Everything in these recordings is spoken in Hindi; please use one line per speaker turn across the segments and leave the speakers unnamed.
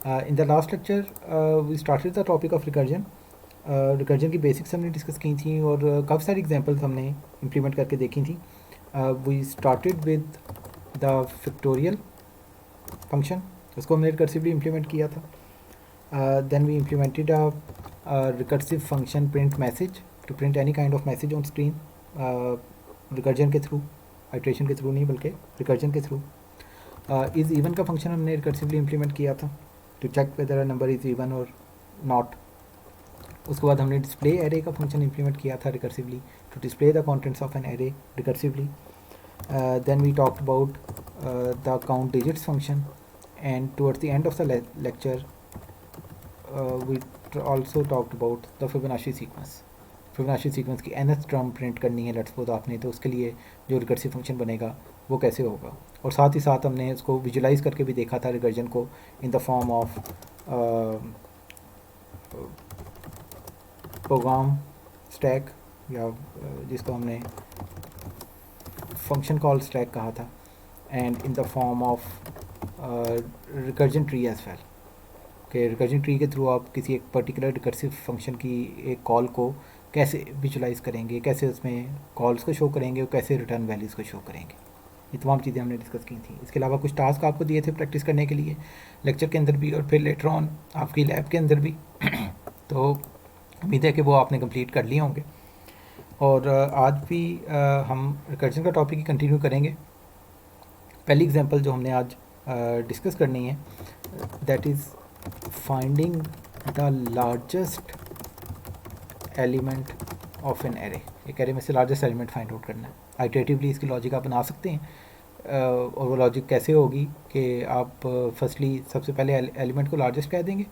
In the last lecture, we started the topic of recursion. Recursion की बेसिक्स हमने डिस्कस की थी और काफ़ी सारी एग्जांपल्स हमने इम्प्लीमेंट करके देखी थी. We started with the factorial function, उसको हमने रिकर्सिवली इम्प्लीमेंट किया था. Then we implemented a recursive function print message to print any kind of message on screen recursion के थ्रू, आइट्रेशन के थ्रू नहीं बल्कि रिकर्जन के थ्रू. इज़ इवन का फंक्शन हमने रिकर्सिवली इम्प्लीमेंट किया था to check whether a number is even और नॉट. उसके बाद हमने डिस्प्ले एरे का फंक्शन इम्प्लीमेंट किया था recursively to display the contents of an array recursively. Then we talked about the count digits function and towards the end of the lecture we also talked about the Fibonacci sequence. Fibonacci sequence की nth टर्म प्रिंट करनी है लेट्स सपोज आपने, तो उसके लिए जो रिकर्सिव फंक्शन बनेगा वो कैसे होगा. और साथ ही साथ हमने उसको विजुलाइज करके भी देखा था रिकर्जन को in the form of program stack या जिसको हमने फंक्शन कॉल स्टैक कहा था, and in the form of recursion tree as well. कि रिकर्जन ट्री के थ्रू आप किसी एक पर्टिकुलर रिकर्सिव फंक्शन की एक कॉल को कैसे विजुलाइज करेंगे, कैसे उसमें कॉल्स को शो करेंगे और कैसे रिटर्न वैल्यूज़ को शो करेंगे. ये तमाम चीज़ें हमने डिस्कस की थी. इसके अलावा कुछ टास्क आपको दिए थे प्रैक्टिस करने के लिए लेक्चर के अंदर भी और फिर लेटर ऑन आपकी लैब के अंदर भी. तो उम्मीद है कि वो आपने कंप्लीट कर लिए होंगे. और आज भी हम रिकर्जन का टॉपिक ही कंटिन्यू करेंगे. पहली एग्जांपल जो हमने आज डिस्कस करनी है that is finding the largest element of an array. एक एरे में से लार्जेस्ट एलिमेंट फाइंड आउट करना है. आइटरेटिवली इसकी लॉजिक आप बना सकते हैं. और वो लॉजिक कैसे होगी कि आप फर्स्टली सबसे पहले एलिमेंट को लार्जेस्ट कह देंगे,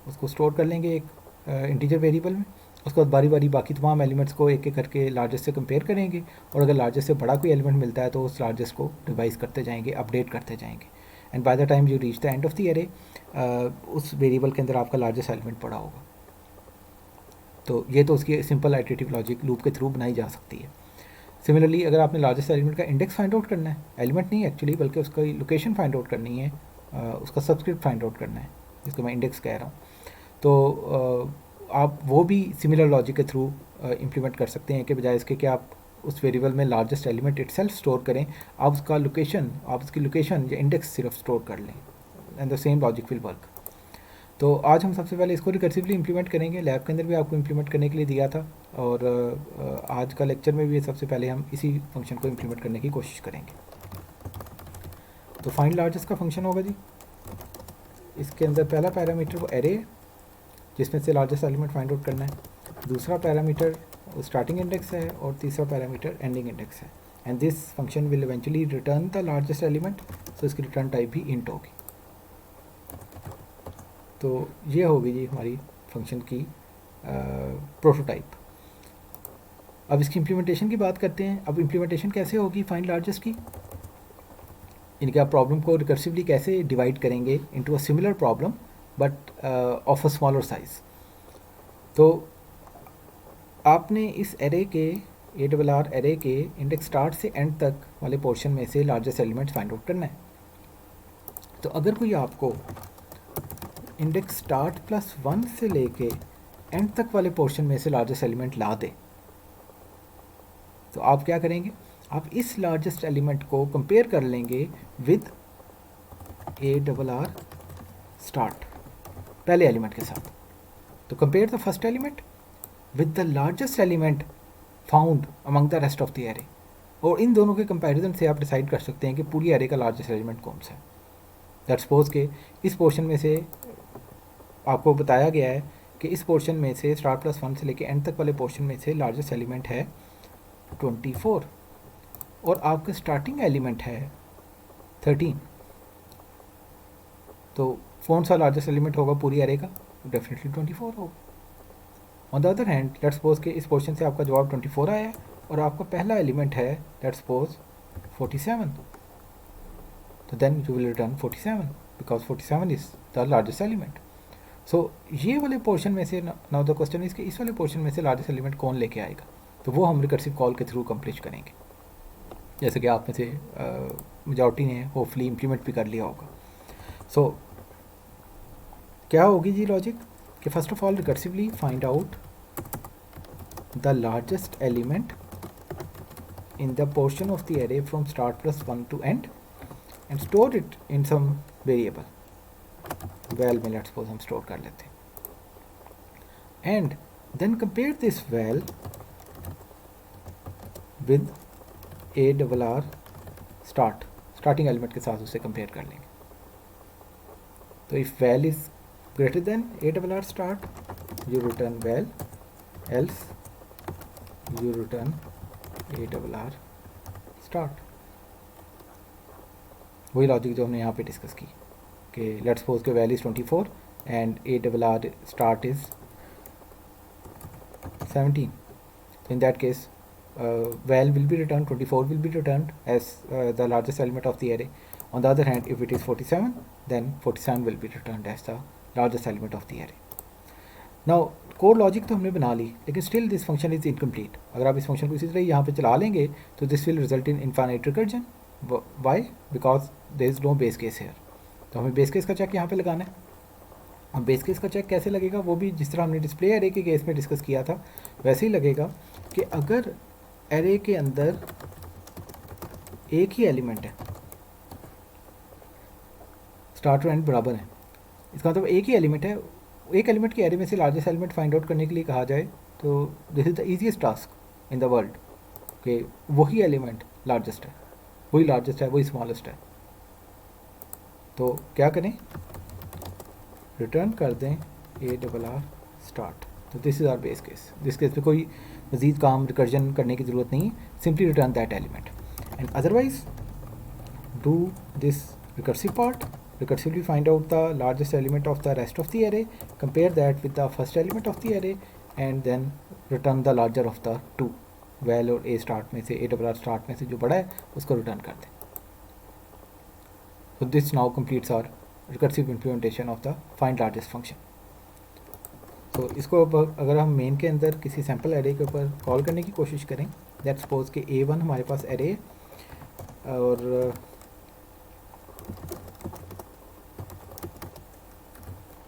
उसको स्टोर कर लेंगे एक इंटीजर वेरिएबल में. उसके बाद बारी बारी बाकी तमाम एलिमेंट्स को एक एक करके लार्जेस्ट से कंपेयर करेंगे और अगर लार्जेस्ट से बड़ा कोई एलिमेंट मिलता है तो उस लार्जेस्ट को रिवाइज करते जाएंगे, अपडेट करते जाएंगे. And by the time you reach the end of the array उस वेरिएबल के अंदर आपका लार्जेस्ट एलिमेंट पड़ा होगा. तो ये तो उसकी सिंपल आइटरेटिव लॉजिक लूप के थ्रू बनाई जा सकती है. सिमिलरली अगर आपने लार्जेस्ट एलिमेंट का इंडेक्स फाइंड आउट करना है, एलिमेंट नहीं एक्चुअली बल्कि उसका लोकेशन फाइंड आउट करनी है, उसका सबस्क्रिप्ट फाइंड आउट करना है जिसको मैं इंडेक्स कह रहा हूँ, तो आप वो भी सिमिलर लॉजिक के थ्रू इम्प्लीमेंट कर सकते हैं कि बजाय इसके कि आप उस वेरिएबल में लार्जेस्ट एलिमेंट इटसेल्फ स्टोर करें, आप उसकी लोकेशन या इंडेक्स सिर्फ स्टोर कर लें and the same logic will work. तो आज हम सबसे पहले इसको रिकर्सिवली इम्प्लीमेंट करेंगे. लैब के अंदर भी आपको इम्प्लीमेंट करने के लिए दिया था और आज का लेक्चर में भी सबसे पहले हम इसी फंक्शन को इम्प्लीमेंट करने की कोशिश करेंगे. तो फाइंड लार्जेस्ट का फंक्शन होगा जी. इसके अंदर पहला पैरामीटर वो एरे है जिसमें से लार्जेस्ट एलिमेंट फाइंड आउट करना है. दूसरा पैरामीटर स्टार्टिंग इंडेक्स है और तीसरा पैरामीटर एंडिंग इंडेक्स है. And this function will eventually return the largest element, so इसकी रिटर्न टाइप भी इंट होगी. तो ये होगी जी हमारी फंक्शन की प्रोटोटाइप. अब इसकी इम्प्लीमेंटेशन की बात करते हैं. अब इम्प्लीमेंटेशन कैसे होगी फाइंड लार्जेस्ट की, इनके आप प्रॉब्लम को रिकर्सिवली कैसे डिवाइड करेंगे into a similar problem but of a smaller size. तो आपने इस एरे के ARR एरे के इंडेक्स स्टार्ट से एंड तक वाले पोर्शन में से लार्जेस्ट एलिमेंट फाइंड आउट करना है. तो अगर कोई आपको इंडेक्स स्टार्ट +1 से लेके एंड तक वाले पोर्शन में से लार्जेस्ट एलिमेंट ला दे तो आप क्या करेंगे, आप इस लार्जेस्ट एलिमेंट को कंपेयर कर लेंगे विद ARR स्टार्ट पहले एलिमेंट के साथ. तो compare the first element with the largest element found among the rest of the array. और इन दोनों के कंपैरिजन से आप डिसाइड कर सकते हैं कि पूरी एरे का लार्जेस्ट एलिमेंट कौन सा है. लेट्स सपोज के इस पोर्शन में से आपको बताया गया है कि इस पोर्शन में से स्टार्ट +1 से लेके एंड तक वाले पोर्शन में से लार्जेस्ट एलिमेंट है 24 और आपका स्टार्टिंग एलिमेंट है 13. तो कौन सा लार्जेस्ट एलिमेंट होगा पूरी एरे का, डेफिनेटली 24 होगा. On the other hand let's suppose कि इस पोर्शन से आपका जवाब 24 आया है और आपका पहला एलिमेंट है लेट्स सपोज 47. तो then you will return 47 because 47 is the largest element. So ये वाले पोर्शन में से नाउ द क्वेश्चन इज कि इस वाले पोर्शन में से लार्जेस्ट एलिमेंट कौन लेके आएगा. तो वो हम रिकर्सिव कॉल के थ्रू कंप्लीट करेंगे, जैसे कि आप में से मेजॉरिटी ने होपफुली इम्प्लीमेंट भी कर लिया होगा. सो क्या होगी जी लॉजिक कि first of all recursively find out the largest element in the portion of the array from start plus 1 to end and store it in some variable val में let's suppose हम store कर लेते हैं and then compare this val with a double r start starting element के साथ उसे compare कर लेंगे तो if val is greater than a double r start you return val else you return a double r start वही लॉजिक जो हमने यहाँ पे डिस्कस की कि लेट्स सपोज के value is 24 and A double R start is 17 so in that case val will be returned 24 will be returned as the largest element of the array. On the other hand, if it is 47 then 47 will be returned as the largest element of the array. Now code logic तो हमने बना ली लेकिन still this function is incomplete. अगर आप इस फंक्शन को इसी तरह यहाँ पे चला लेंगे तो this will result in infinite recursion. Why? Because there is no base case here. तो हमें बेस केस का चेक यहाँ पे लगाना है. अब बेस केस का चेक कैसे लगेगा वो भी जिस तरह हमने डिस्प्ले एरे के केस में डिस्कस किया था वैसे ही लगेगा कि अगर एरे के अंदर एक ही एलिमेंट है, स्टार्ट और एंड बराबर है, इसका मतलब एक ही एलिमेंट है, एक एलिमेंट के एरे में से लार्जेस्ट एलिमेंट फाइंड आउट करने के लिए कहा जाए तो this is the easiest task in the world कि वही एलिमेंट लार्जेस्ट है, वही लार्जेस्ट है, वही स्मॉलेस्ट है. तो क्या करें, रिटर्न कर दें ए डबल आर स्टार्ट. तो this is our base case. This case पे कोई मज़ीद काम रिकर्जन करने की ज़रूरत नहीं, simply return that element and otherwise do this recursive part, recursively find out the largest element of the rest of the array, compare that with the first element of the array and then return the larger of the two. val और a start में से a double r start में से जो बड़ा है उसको रिटर्न कर दें. So this now completes our recursive implementation of the find largest function. So इसको अगर हम मेन के अंदर किसी सैम्पल एरे के ऊपर कॉल करने की कोशिश करें, लेट्स सपोज कि a1 हमारे पास एरे और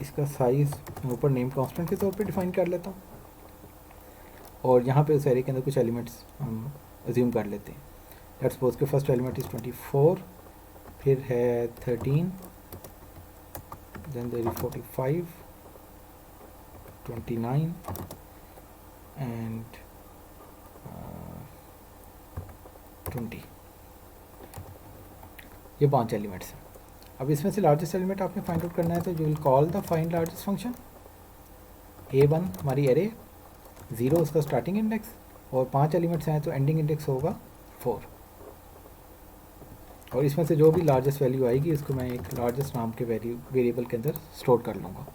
इसका साइज़ ऊपर नेम कांस्टेंट के तौर पे डिफाइन कर लेता हूँ और यहाँ पे उस एरे के अंदर कुछ एलिमेंट्स हम अज्यूम कर लेते हैं. लेट्स सपोज के फर्स्ट एलिमेंट इज़ 24, फिर है 13, देन देयर इज 45, 29 एंड 20. ये 5 एलिमेंट्स हैं. अब इसमें से लार्जेस्ट एलिमेंट आपने फाइंड आउट करना है तो you will call the find largest function. a1 हमारी एरे, 0 उसका स्टार्टिंग इंडेक्स और 5 एलिमेंट्स हैं तो एंडिंग इंडेक्स होगा 4. और इसमें से जो भी लार्जेस्ट वैल्यू आएगी इसको मैं एक लार्जेस्ट नाम के वेरिएबल के अंदर स्टोर कर लूँगा.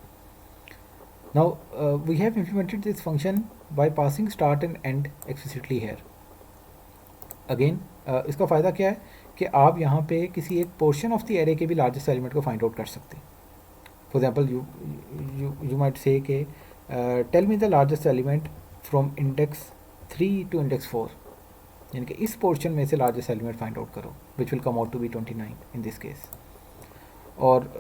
Now we have implemented this function by passing start and end explicitly here. Again इसका फ़ायदा क्या है कि आप यहाँ पे किसी एक पोर्शन ऑफ द एरे के भी लार्जेस्ट एलिमेंट को फाइंड आउट कर सकते हैं. For example you might say कि tell me the largest element from index 3 to index 4, यानी कि इस पोर्शन में से लार्जेस्ट एलिमेंट फाइंड आउट करो which will come out to be 29 in this case. और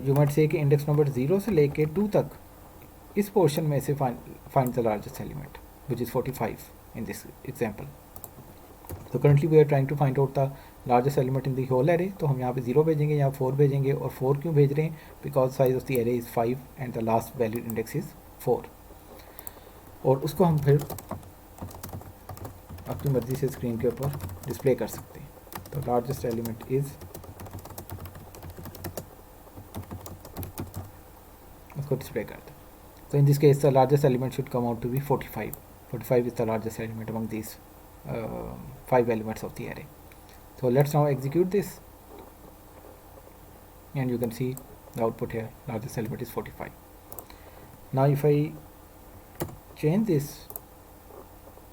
यू माइट से कि इंडेक्स नंबर 0 से लेके 2 तक इस पोर्शन में से find the largest element which is 45 in this example. So currently we are trying to find out the largest element in the whole array. तो हम यहाँ पे 0 भेजेंगे, यहाँ 4 भेजेंगे. और 4 क्यों भेज रहे हैं? Because size of the array is 5 and the last value index is 4. और उसको हम फिर अपनी मर्ज़ी से स्क्रीन के ऊपर डिस्प्ले कर सकते हैं. तो लार्जेस्ट एलिमेंट इज़, उसको डिस्प्ले कर दो. So in this case the largest element should come out to be 45. 45 is the largest element among these 5 elements of the array. So let's now execute this and you can see the output here. Largest element is 45. Now if I change this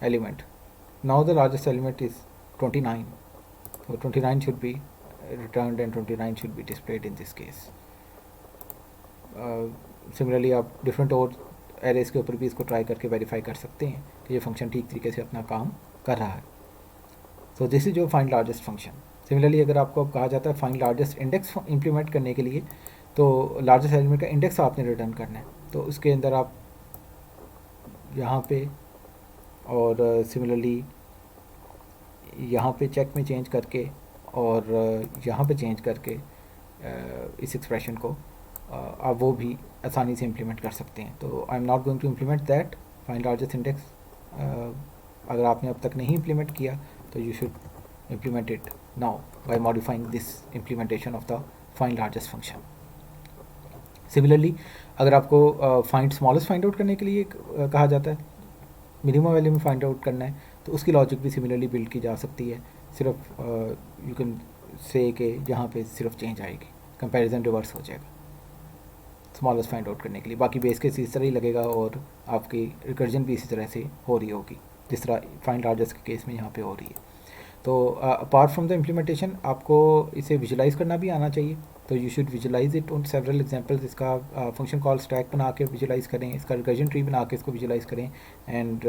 element, now the largest element is 29. So 29 should be returned and 29 should be displayed in this case. Similarly आप डिफरेंट और एरेज के ऊपर भी इसको ट्राई करके वेरीफाई कर सकते हैं कि ये फंक्शन ठीक तरीके से अपना काम कर रहा है. So this is your find largest function. Similarly अगर आपको अब कहा जाता है फाइंड लार्जेस्ट इंडेक्स इंप्लीमेंट करने के लिए तो लार्जेस्ट एलिमेंट का इंडेक्स आपने रिटर्न करना है, तो उसके अंदर आप यहाँ पे और सिमिलरली यहाँ पे चेक में चेंज करके और यहाँ पे चेंज करके इस एक्सप्रेशन को आप वो भी आसानी से इम्प्लीमेंट कर सकते हैं. तो I am not going to implement that find largest index. अगर आपने अब तक नहीं इम्प्लीमेंट किया तो you should implement it now by modifying this implementation of the find largest function. Similarly अगर आपको फाइंड स्मॉलेस्ट फाइंड आउट करने के लिए कहा जाता है, मिनिमम वैल्यू में फाइंड आउट करना है, तो उसकी लॉजिक भी सिमिलरली बिल्ड की जा सकती है. सिर्फ यू कैन से कि यहाँ पे सिर्फ चेंज आएगी, कंपैरिजन रिवर्स हो जाएगा स्मॉलेस्ट फाइंड आउट करने के लिए. बाकी बेस केस इस तरह ही लगेगा और आपकी रिकर्जन भी इसी तरह से हो रही होगी जिस तरह फाइंड लार्जेस्ट के केस में यहाँ पे हो रही है. तो अपार्ट फ्रॉम द इम्प्लीमेंटेशन आपको इसे विजुलाइज करना भी आना चाहिए. तो you should visualise it on several examples. इसका फंक्शन कॉल स्टैक बना के विजुलाइज करें, इसका रिकर्जन ट्री बना के इसको विजुलाइज करें and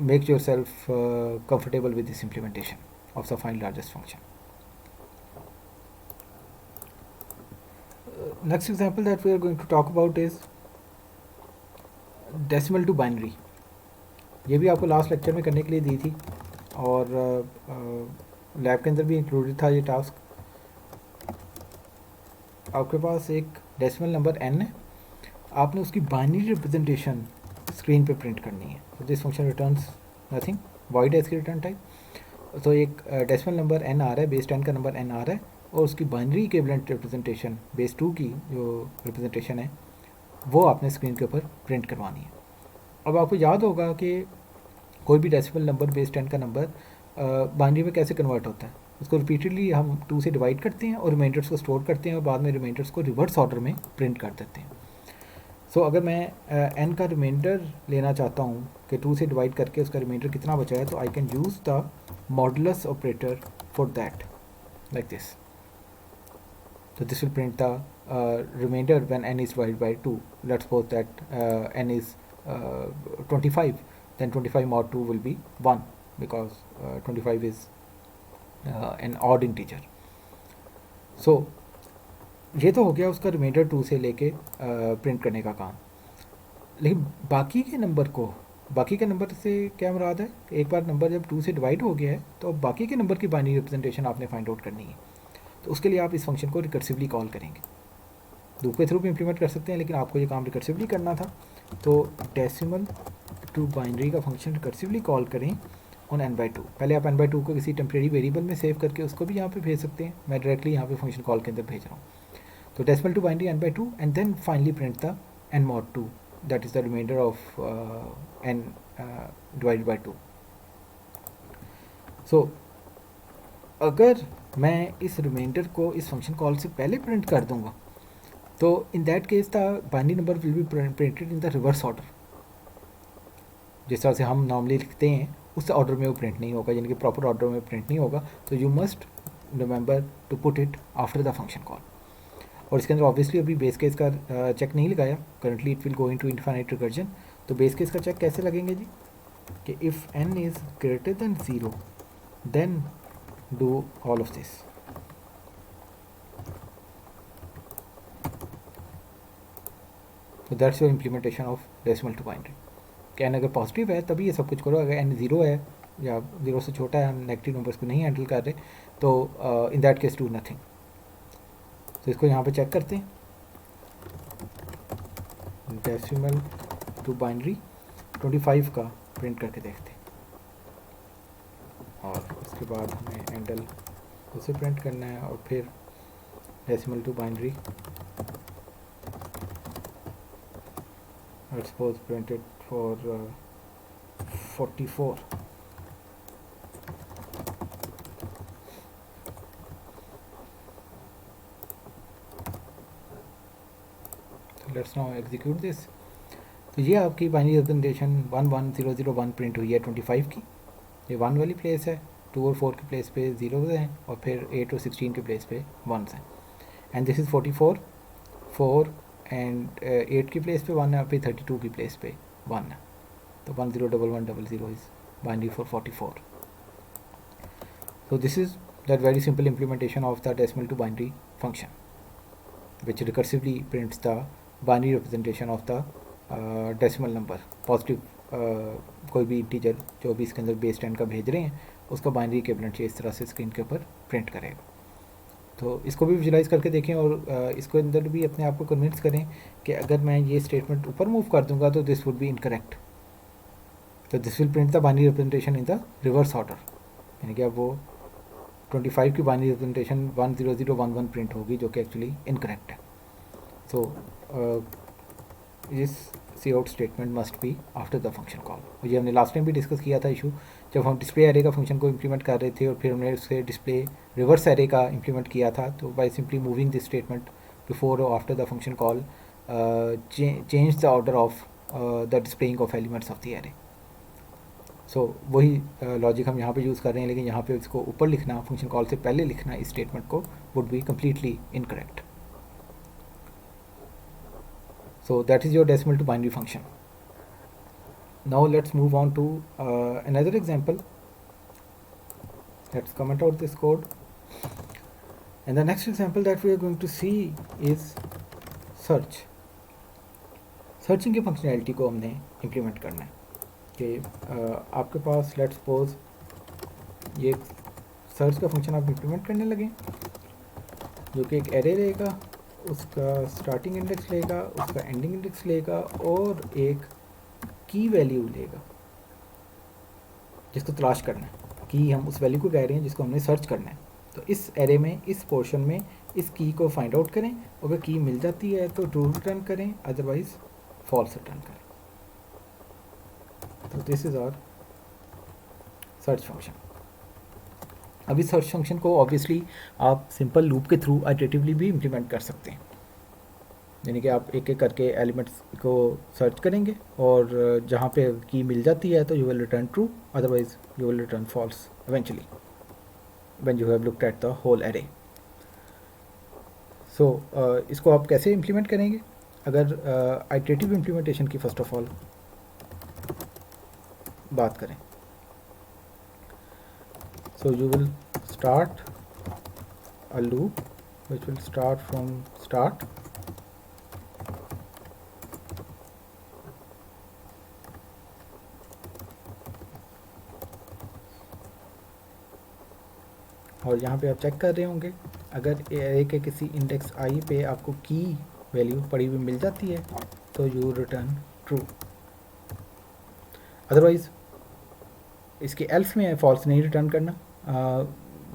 make your self comfortable with this implementation of the find largest function. Next example that we are going to talk about is decimal to binary. ये भी आपको लास्ट लेक्चर में करने के लिए दी थी और लैब के अंदर भी इंक्लूडेड था ये टास्क. आपके पास एक डेसिमल नंबर n है, आपने उसकी बाइनरी रिप्रेजेंटेशन स्क्रीन पे प्रिंट करनी है. तो this function returns nothing, void है इसकी रिटर्न टाइप. तो एक डेसिमल नंबर n आ रहा है, बेस 10 का नंबर n आ रहा है और उसकी बाइनरी इक्विवेलेंट रिप्रेजेंटेशन बेस 2 की जो रिप्रेजेंटेशन है वो आपने स्क्रीन के ऊपर प्रिंट करवानी है. अब आपको याद होगा कि कोई भी डेसिमल नंबर बेस 10 का नंबर बाइनरी में कैसे कन्वर्ट होता है. उसको रिपीटेडली हम 2 से डिवाइड करते हैं और रिमाइंडर्स को स्टोर करते हैं और बाद में रिमाइंडर्स को रिवर्स ऑर्डर में प्रिंट कर देते हैं. सो अगर मैं n का रिमाइंडर लेना चाहता हूँ कि 2 से डिवाइड करके उसका रिमाइंडर कितना बचा है, तो I can use the modulus operator for that like this. So this will print the remainder when n is divided by 2. Let's suppose that n is 25, then 25 mod 2 will be 1 because 25 is an odd integer. So ये तो हो गया उसका रिमाइंडर 2 से लेके प्रिंट करने का काम. लेकिन बाकी के नंबर से क्या मुराद है, एक बार नंबर जब 2 से डिवाइड हो गया है तो अब बाकी के नंबर की बाइनरी रिप्रेजेंटेशन आपने फाइंड आउट करनी है. तो उसके लिए आप इस फंक्शन को रिकर्सिवली कॉल करेंगे. लूप के थ्रू भी इम्प्लीमेंट कर सकते हैं लेकिन आपको ये काम रिकर्सिवली करना था. तो डेसिमल टू बाइनरी का फंक्शन रिकर्सिवली कॉल करें ऑन n/2. पहले आप n/2 को किसी टेम्परेरी वेरिएबल में सेव करके उसको भी यहाँ पे भेज सकते हैं. मैं डायरेक्टली यहाँ पे फंक्शन कॉल के अंदर भेज रहा हूँ. तो decimal to binary n/2 and then finally print the n mod 2, that is the remainder of n divided by 2. So अगर मैं इस रिमाइंडर को इस फंक्शन कॉल से पहले प्रिंट कर दूंगा तो in that case the binary number will be printed in the reverse order. जिस तरह से हम नॉर्मली लिखते हैं उस ऑर्डर में वो प्रिंट नहीं होगा, यानी कि प्रॉपर ऑर्डर में प्रिंट नहीं होगा. तो you must remember to put it after the function call. और इसके अंदर ऑब्वियसली अभी बेस केस का चेक नहीं लगाया. Currently it will go into infinite recursion. तो बेस केस का चेक कैसे लगेंगे जी कि if n is greater than 0 then do all of this. So that's your implementation of decimal to binary. कि n अगर पॉजिटिव है तभी ये सब कुछ करो. अगर n 0 है या 0 से छोटा है, हम नेगेटिव नंबर्स को नहीं हैंडल कर रहे, तो in that case do nothing. तो इसको यहाँ पे चेक करते हैं. डेसिमल टू बाइनरी 25 का प्रिंट करके देखते हैं और उसके बाद हमें हैंडल उसे प्रिंट करना है और फिर decimal to binary let's suppose printed for 44. Let's now execute this. तो ये आपकी बाइनरी रिप्रेजेंटेशन 11001 प्रिंट हुई है 25 की. ये 1 वाली प्लेस है, 2 और 4 के प्लेस पे 0 हैं और फिर 8 और 16 के प्लेस पे 1s हैं. एंड दिस इज़ 44, 4 एंड 8 की प्लेस पे 1 है और फिर 32 की प्लेस पे 1 है. तो 101100 is binary for 44. So this is that very simple implementation of the decimal to binary function. which recursively prints the binary representation of the decimal number positive कोई भी इंटीजर जो भी इसके अंदर बेस 10 का भेज रहे हैं उसका बाइनरी इक्विवेलेंट इस तरह से स्क्रीन के ऊपर प्रिंट करेगा। तो इसको भी विजुलाइज करके देखें और इसको अंदर भी अपने आप को कन्विंस करें कि अगर मैं ये स्टेटमेंट ऊपर मूव कर दूंगा तो दिस वुड बी इनकरेक्ट, तो this will print the binary representation in the reverse order, यानी कि अब वो 25 की बाइनरी रिप्रेजेंटेशन 10011 प्रिंट होगी जो कि एक्चुअली इनकरेक्ट है। So this C out statement must be after the function call. ये हमने लास्ट टाइम भी डिस्कस किया था इशू, जब हम डिस्प्ले एरे का फंक्शन को इम्प्लीमेंट कर रहे थे और फिर हमने उससे डिस्प्ले रिवर्स एरे का इम्प्लीमेंट किया था। तो by simply moving this statement before और after the function call change the order of the displaying of elements of the array. So वही लॉजिक हम यहाँ पे यूज़ कर रहे हैं, लेकिन यहाँ पे इसको ऊपर लिखना, फंक्शन कॉल से पहले लिखना इस स्टेटमेंट को would be completely incorrect. So that is your decimal to binary function. Now let's move on to another example. Let's comment out this code, and the next example that we are going to see is search. Searching की फंक्शनैलिटी को हमने इम्प्लीमेंट करना है कि आपके पास लेट्स सपोज ये सर्च का फंक्शन आप इम्प्लीमेंट करने लगे जो कि एक एरे लेगा, उसका स्टार्टिंग इंडेक्स लेगा, उसका एंडिंग इंडेक्स लेगा और एक की वैल्यू लेगा जिसको तलाश करना है। की हम उस वैल्यू को कह रहे हैं जिसको हमने सर्च करना है। तो इस एरे में इस पोर्शन में इस की को फाइंड आउट करें, अगर की मिल जाती है तो ट्रू रिटर्न करें, अदरवाइज फॉल्स रिटर्न करें। तो this is our search function. अभी सर्च फंक्शन को ऑब्वियसली आप सिंपल लूप के थ्रू आइटरेटिवली भी इम्प्लीमेंट कर सकते हैं, यानी कि आप एक एक करके एलिमेंट्स को सर्च करेंगे और जहाँ पे की मिल जाती है तो you will return true, otherwise you will return false eventually when you have looked at the whole array. So इसको आप कैसे इम्प्लीमेंट करेंगे? अगर आइटरेटिव इम्प्लीमेंटेशन की फर्स्ट ऑफ ऑल बात करें, so you will start a loop which will start from start और यहाँ पे आप चेक कर रहे होंगे अगर एरे के किसी इंडेक्स आई पे आपको की वैल्यू पड़ी हुई मिल जाती है तो यू रिटर्न ट्रू, अदरवाइज इसके एल्स में फॉल्स नहीं रिटर्न करना,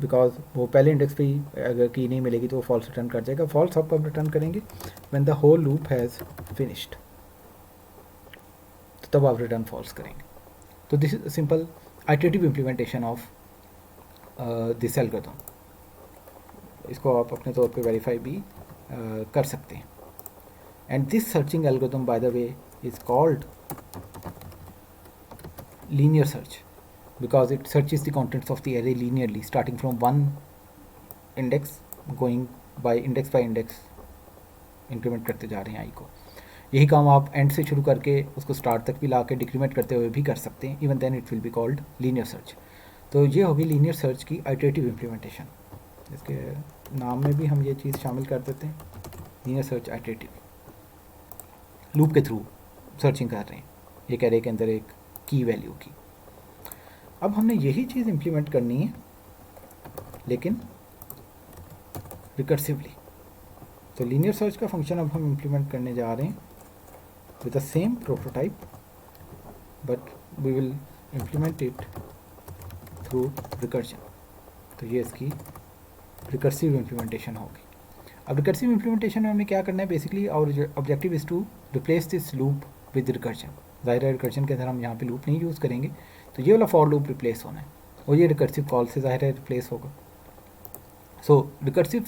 बिकॉज वो पहले इंडेक्स पे ही अगर की नहीं मिलेगी तो वो फॉल्स रिटर्न कर जाएगा। फॉल्स आप कब रिटर्न करेंगे? When the whole loop has finished, तो तब आप रिटर्न फॉल्स करेंगे। तो this is simple iterative implementation of this algorithm. इसको आप अपने तौर पे वेरीफाई भी कर सकते हैं। And this searching algorithm bye the way is called linear search because it searches the contents of the array linearly starting from one index going by index increment करते जा रहे हैं आई को। यही काम आप एंड से शुरू करके उसको स्टार्ट तक भी ला के डिक्रीमेंट करते हुए भी कर सकते हैं, even then it will be called linear search. तो ये होगी लीनियर सर्च की आइटरेटिव इम्प्लीमेंटेशन। इसके नाम में भी हम ये चीज़ शामिल कर देते हैं, लीनियर सर्च आइटरेटिव। लूप के थ्रू सर्चिंग कर रहे हैं एक एरे के अंदर एक की वैल्यू की। अब हमने यही चीज़ इम्प्लीमेंट करनी है लेकिन रिकर्सिवली। तो लीनियर सर्च का फंक्शन अब हम इम्प्लीमेंट करने जा रहे हैं with the same prototype, but we will implement it through recursion. तो ये इसकी रिकर्सिव इम्प्लीमेंटेशन होगी। अब रिकर्सिव इम्प्लीमेंटेशन में हमें क्या करना है? Basically our objective is to replace this loop with recursion. ज़ाहिर है रिकर्जन के अंदर हम यहाँ पे लूप नहीं यूज़ करेंगे, तो ये वाला फॉर लूप रिप्लेस होना है और ये रिकर्सिव कॉल से ज़ाहिर है रिप्लेस होगा। सो रिकर्सिव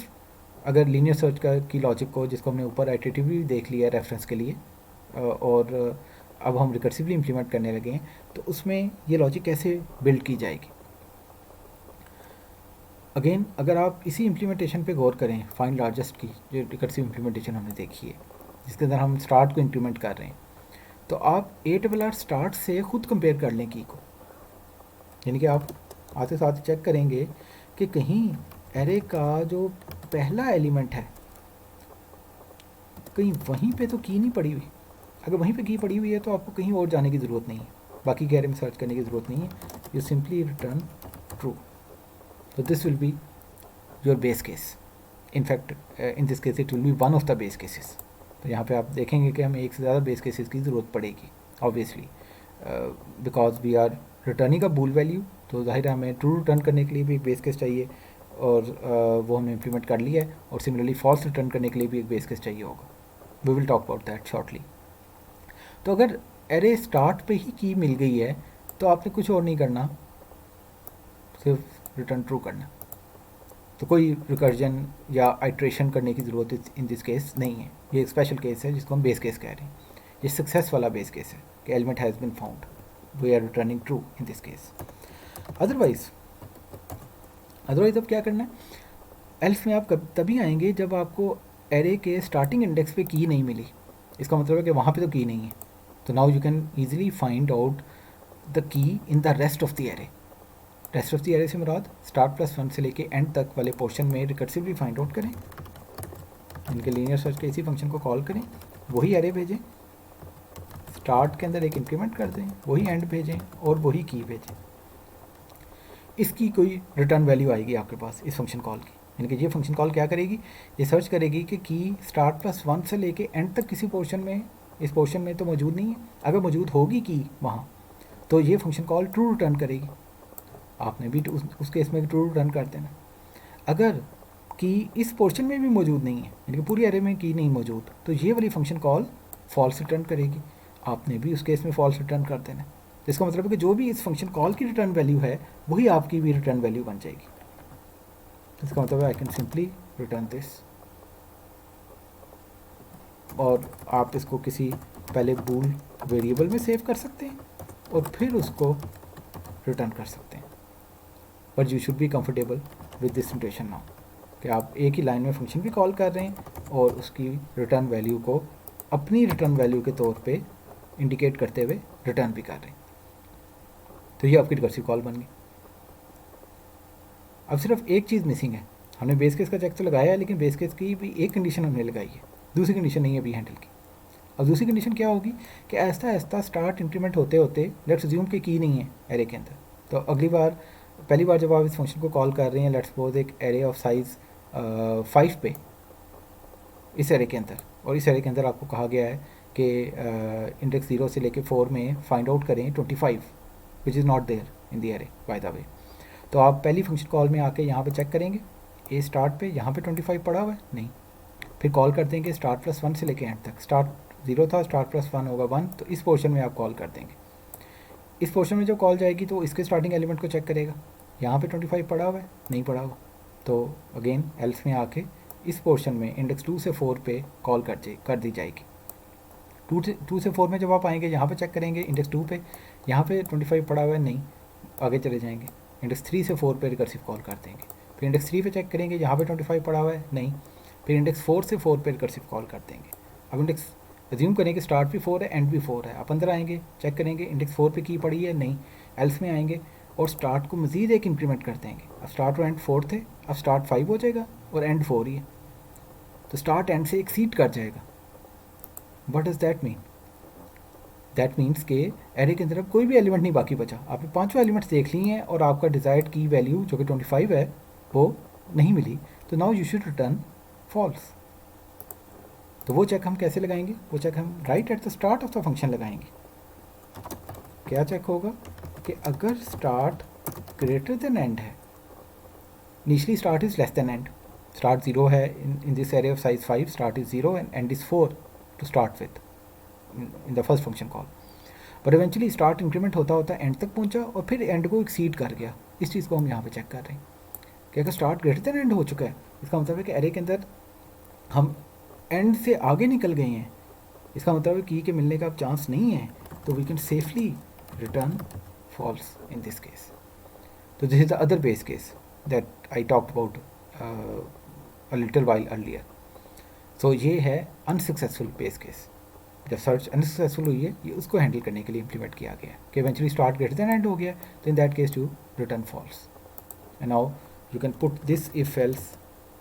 अगर लीनियर सर्च का की लॉजिक को, जिसको हमने ऊपर आइटरेटिवली देख लिया रेफरेंस के लिए, और अब हम रिकर्सिवली इम्प्लीमेंट करने लगे हैं, तो उसमें ये लॉजिक कैसे बिल्ड की जाएगी? अगेन अगर आप इसी इम्प्लीमेंटेशन पे गौर करें, फाइंड लार्जेस्ट की जो रिकर्सिव इम्प्लीमेंटेशन हमने देखी है जिसके अंदर हम स्टार्ट को इंक्रीमेंट कर रहे हैं, तो आप ARR स्टार्ट से ख़ुद कंपेयर कर लें की को, यानी कि आप आते साथ चेक करेंगे कि कहीं एरे का जो पहला एलिमेंट है कहीं वहीं पे तो की नहीं पड़ी हुई। अगर वहीं पे की पड़ी हुई है तो आपको कहीं और जाने की ज़रूरत नहीं है, बाकी के एरे में सर्च करने की ज़रूरत नहीं है, यू सिंपली रिटर्न ट्रू। तो this will be your base case. In fact in this case it will B one of the base cases. तो यहाँ पे आप देखेंगे कि हमें एक से ज़्यादा बेस केसेस की ज़रूरत पड़ेगी obviously, because we are returning a bool value, तो जाहिर है हमें ट्रू रिटर्न करने के लिए भी एक बेस केस चाहिए, और वो हमने इम्प्लीमेंट कर लिया है, और सिमिलरली फॉल्स रिटर्न करने के लिए भी एक बेस केस चाहिए होगा। We will talk about that shortly. तो अगर एरे स्टार्ट पे ही की मिल गई है तो आपने कुछ और नहीं करना, सिर्फ रिटर्न ट्रू करना। तो कोई रिकर्जन या आइट्रेशन करने की ज़रूरत इन दिस केस नहीं है। ये एक स्पेशल केस है जिसको हम बेस केस कह रहे हैं। ये सक्सेस वाला बेस केस है कि element has been found, we are returning true in this case. Otherwise अब क्या करना है, एल्स में आप तभी आएंगे जब आपको एरे के स्टार्टिंग इंडेक्स पे की नहीं मिली। इसका मतलब है कि वहाँ पे तो की नहीं है। तो now you can easily find out the key in the rest of the array. Rest of the array से मुराद स्टार्ट प्लस 1 से लेके एंड तक वाले पोर्शन में रिकर्सिवली फाइंड आउट करें, इनके लीनियर सर्च के इसी फंक्शन को कॉल करें, वही एरे भेजें, स्टार्ट के अंदर एक इंक्रीमेंट कर दें, वही एंड भेजें और वही की भेजें। इसकी कोई रिटर्न वैल्यू आएगी आपके पास इस फंक्शन कॉल की। यानी कि ये फंक्शन कॉल क्या करेगी, ये सर्च करेगी कि की स्टार्ट प्लस 1 से लेके एंड तक किसी पोर्शन में, इस पोर्शन में तो मौजूद नहीं है। अगर मौजूद होगी की वहाँ, तो ये फंक्शन कॉल ट्रू रिटर्न करेगी। आपने भी उस केस में ट्रू रिटर्न कर देना। अगर की इस पोर्शन में भी मौजूद नहीं है, यानी कि पूरी एरे में की नहीं मौजूद, तो ये वाली फंक्शन कॉल फॉल्स रिटर्न करेगी। आपने भी उस केस में फॉल्स रिटर्न कर देना। तो इसका मतलब है कि जो भी इस फंक्शन कॉल की रिटर्न वैल्यू है वही आपकी भी रिटर्न वैल्यू बन जाएगी। तो इसका मतलब है I can simply return this, और आप इसको किसी पहले बूल वेरिएबल में सेव कर सकते हैं और फिर उसको रिटर्न कर सकते हैं। But you should be comfortable with this situation now कि आप एक ही लाइन में फंक्शन भी कॉल कर रहे हैं और उसकी रिटर्न वैल्यू को अपनी रिटर्न वैल्यू के तौर पे इंडिकेट करते हुए रिटर्न भी कर रहे हैं। तो ये आपकी रिकर्सिव कॉल बन गई। अब सिर्फ एक चीज़ मिसिंग है। हमने बेस केस का चेक तो लगाया है, लेकिन बेस केस की भी एक कंडीशन हमने लगाई है, दूसरी कंडीशन नहीं है अभी हैंडल की। अब दूसरी कंडीशन क्या होगी कि ऐसा ऐसा स्टार्ट इंक्रीमेंट होते होते लेट्स अज्यूम कि की नहीं है एरे के अंदर, तो पहली बार जब आप इस फंक्शन को कॉल कर रहे हैं, लेट्स सपोज एक एरे ऑफ साइज़ 5 पे इस एरे के अंदर, और इस एरे के अंदर आपको कहा गया है कि इंडेक्स 0 से लेके 4 में फाइंड आउट करें 25, which is not there in the array by the way. तो आप पहली फंक्शन कॉल में आके यहाँ पे चेक करेंगे, ए स्टार्ट पे यहाँ पे 25 पड़ा हुआ है नहीं, फिर कॉल कर देंगे स्टार्ट प्लस 1 से लेके एंड तक। स्टार्ट 0 था, स्टार्ट प्लस 1 होगा 1, तो इस पोर्शन में आप कॉल कर देंगे। इस पोर्शन में जब कॉल जाएगी तो इसके स्टार्टिंग एलिमेंट को चेक करेगा, यहाँ पे 25 पड़ा हुआ है नहीं पड़ा हुआ, तो अगेन एल्स में आके इस पोर्शन में इंडेक्स 2 से 4 पे कॉल कर दी जाएगी। 2 से 4 में जब आप आएंगे यहाँ पे चेक करेंगे इंडेक्स 2 पे, यहाँ पे 25 पड़ा हुआ है नहीं, आगे चले जाएंगे इंडेक्स 3 से 4 पे रिकर्सिव कॉल कर देंगे, फिर इंडेक्स 3 पे चेक करेंगे यहाँ पे 25 पड़ा हुआ है नहीं, फिर इंडेक्स 4 से 4 पे रिकर्सिव कॉल कर देंगे। अब इंडेक्स अज्यूम करेंगे स्टार्ट भी 4 है एंड भी 4 है, आप अंदर आएंगे चेक करेंगे इंडेक्स 4 पे की पड़ी है नहीं, एल्स में आएंगे और स्टार्ट को मज़ीद एक इंक्रीमेंट कर देंगे। अब स्टार्ट और एंड 4 थे, अब स्टार्ट 5 हो जाएगा और एंड 4 ही है, तो स्टार्ट एंड से एक्सीड कर जाएगा। What does that mean? That means के एरे के अंदर अब कोई भी एलिमेंट नहीं बाकी बचा, आपने पांचों एलिमेंट्स देख लिए हैं और आपका डिज़ायर्ड की वैल्यू जो कि 25 है वो नहीं मिली, तो now you should return false. तो वो चेक हम कैसे लगाएंगे? वो चेक हम right at the start of the function लगाएंगे। क्या चेक होगा कि अगर स्टार्ट ग्रेटर देन एंड है, initially start is less than end, start 0 है in this array of size 5, start is 0 and end is 4 to start with in the first function call, पर इवेंचुअली स्टार्ट इंक्रीमेंट होता होता एंड तक पहुंचा और फिर एंड को एक्सीड कर गया। इस चीज़ को हम यहाँ पे चेक कर रहे हैं कि अगर स्टार्ट ग्रेटर देन एंड हो चुका है, इसका मतलब है कि एरे के अंदर हम एंड से आगे निकल गए हैं, इसका मतलब है की के मिलने का अब चांस नहीं है, तो we can safely return false in this case. तो this is the other base case that I talked about a little while earlier. So ये है अनसक्सेसफुल बेस केस, जब सर्च अनसक्सेसफुल हुई है, ये उसको हैंडल करने के लिए इम्प्लीमेंट किया गया है कि eventually start greater than end हो गया, तो in that case you return false. And now you can put this if else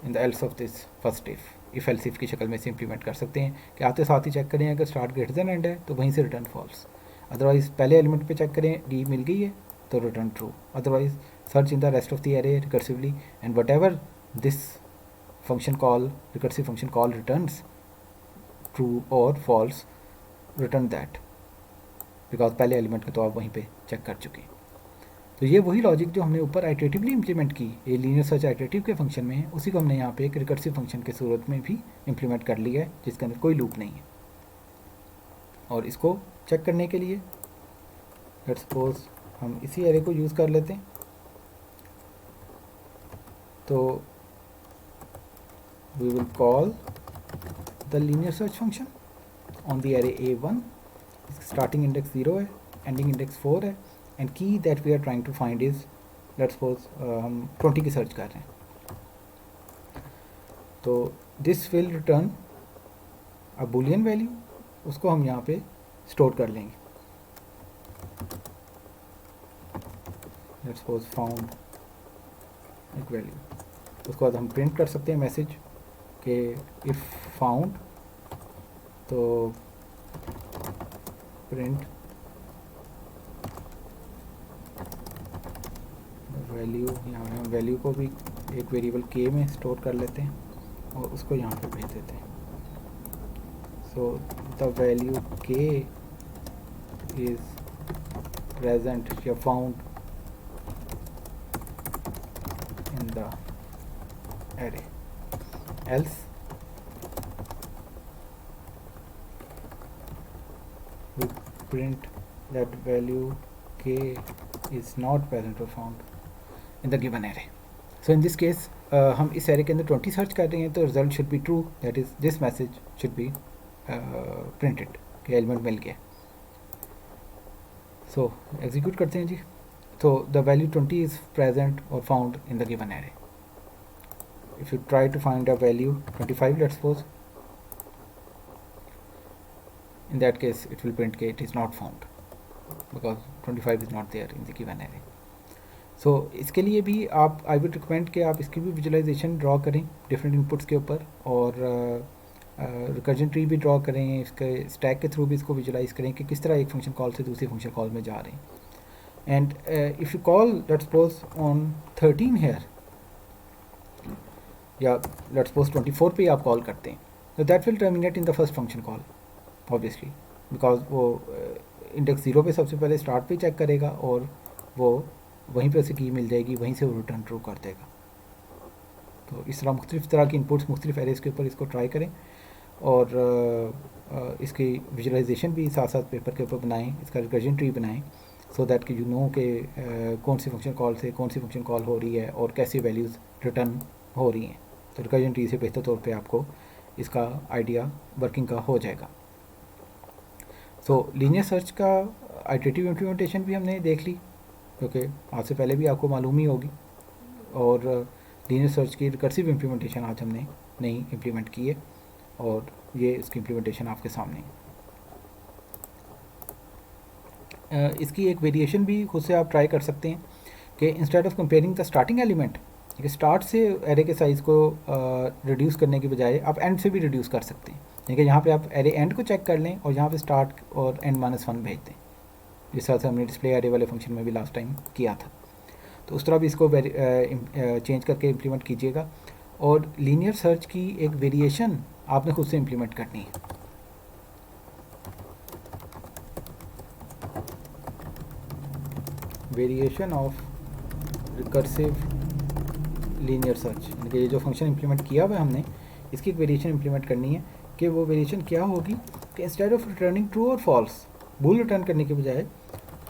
in the else of this first if else if की शक्ल में से इम्प्लीमेंट कर सकते हैं कि आते साथ ही चेक करें अगर स्टार्ट ग्रेटर देन एंड है तो वहीं से रिटर्न फॉल्स, अदरवाइज़ पहले एलिमेंट पे चेक करें डी मिल गई है तो return true, otherwise search in the rest of the array recursively and what ever this function call recursive function call returns true और फॉल्स रिटर्न दैट, बिकॉज पहले एलिमेंट को तो आप वहीं पे चेक कर चुके हैं। तो ये वही लॉजिक जो हमने ऊपर आइटरेटिवली इम्प्लीमेंट की, ये लीनियर सर्च आइटरेटिव के फंक्शन में है, उसी को हमने यहाँ पे एक रिकर्सिव फंक्शन के सूरत में भी इम्प्लीमेंट कर लिया है जिसके अंदर कोई लूप नहीं है। और इसको चेक करने के लिए लेट्स सपोज हम इसी एरे को यूज़ कर लेते हैं। तो we will call the linear search function on the array A1, starting index 0 है, एंडिंग इंडेक्स 4 है, and key that we are trying to find is let's suppose हम 20 की सर्च कर रहे हैं। तो this will return a boolean value, उसको हम यहाँ पे स्टोर कर लेंगे। लेट्स सपोज फाउंड एक वैल्यू, उसको बाद हम प्रिंट कर सकते हैं मैसेज कि इफ़ फाउंड, तो प्रिंट वैल्यू, यहाँ हम वैल्यू को भी एक वेरिएबल के में स्टोर कर लेते हैं और उसको यहाँ पे भेज देते हैं। सो द वैल्यू के इज़ प्रेजेंट या found in the array, else we print that value k is not present or found in the given array. So in this case हम इस एरे के अंदर 20 सर्च कर रहे हैं तो result should be true, that is this message should be printed कि एलिमेंट मिल गया। सो एग्जीक्यूट करते हैं जी। तो द वैल्यू 20 इज प्रेजेंट और found in the given array. If you try to find a value 25 let's suppose, in that case it will print that it is not found because 25 is not there in the given array. So इसके लिए भी आप आई वुड रिकमेंड कि आप इसकी भी विजुलाइजेशन ड्रॉ करें डिफरेंट इनपुट्स के ऊपर, और रिकर्जन ट्री भी ड्रॉ करें, इसके स्टैक के थ्रू भी इसको विजुलाइज करें कि किस तरह एक फंक्शन कॉल से दूसरी फंक्शन कॉल में जा रहे हैं। And if you call let's suppose on 13 here, या लेट्स सपोज 24 पे आप कॉल करते हैं, तो that will terminate in the first function call obviously, because वो इंडेक्स 0 पे सबसे पहले स्टार्ट पे चेक करेगा और वो वहीं पे उसे की मिल जाएगी, वहीं से वो रिटर्न ट्रू कर देगा। तो इस तरह मुख्तलिफ़ तरह की इनपुट्स मुख्तलिफ एरेज के ऊपर इसको ट्राई करें, और इसकी विजुलाइजेशन भी साथ साथ पेपर के ऊपर बनाएं, इसका रिकर्जन ट्री बनाएं, सो दैट कि यू नो कि कौन सी फंक्शन कॉल से कौन सी फंक्शन कॉल हो रही है और कैसी वैल्यूज़ रिटर्न हो रही हैं। तो रिकर्जन ट्री से बेहतर तौर पे आपको इसका आइडिया वर्किंग का हो जाएगा। सो लीनियर सर्च का आइटरेटिव इम्प्लीमेंटेशन भी हमने देख ली, क्योंकि आज से पहले भी आपको मालूम ही होगी, और लीनियर सर्च की रिकर्सिव इम्प्लीमेंटेशन आज हमने नई इम्प्लीमेंट की है, और ये इसकी इम्प्लीमेंटेशन आपके सामने है। इसकी एक वेरिएशन भी खुद से आप ट्राई कर सकते हैं कि instead of comparing the starting element, start से एरे के साइज़ को रिड्यूस करने के बजाय आप एंड से भी रिड्यूस कर सकते हैं। देखिए यहाँ पे आप एरे एंड को चेक कर लें और यहाँ पे स्टार्ट और एंड -1 भेज दें, जिस तरह से हमने डिस्प्ले एरे वाले फंक्शन में भी लास्ट टाइम किया था। तो उस तरह भी इसको चेंज करके इम्प्लीमेंट कीजिएगा। और लीनियर सर्च की एक वेरिएशन आपने खुद से इम्प्लीमेंट करनी है। Variation of recursive linear search, यानी कि ये जो फंक्शन इम्प्लीमेंट किया हुआ है हमने, इसकी एक वेरिएशन इम्प्लीमेंट करनी है कि वो वेरिएशन क्या होगी कि इंस्टेड ऑफ रिटर्निंग ट्रू और फॉल्स, बूल रिटर्न करने के बजाय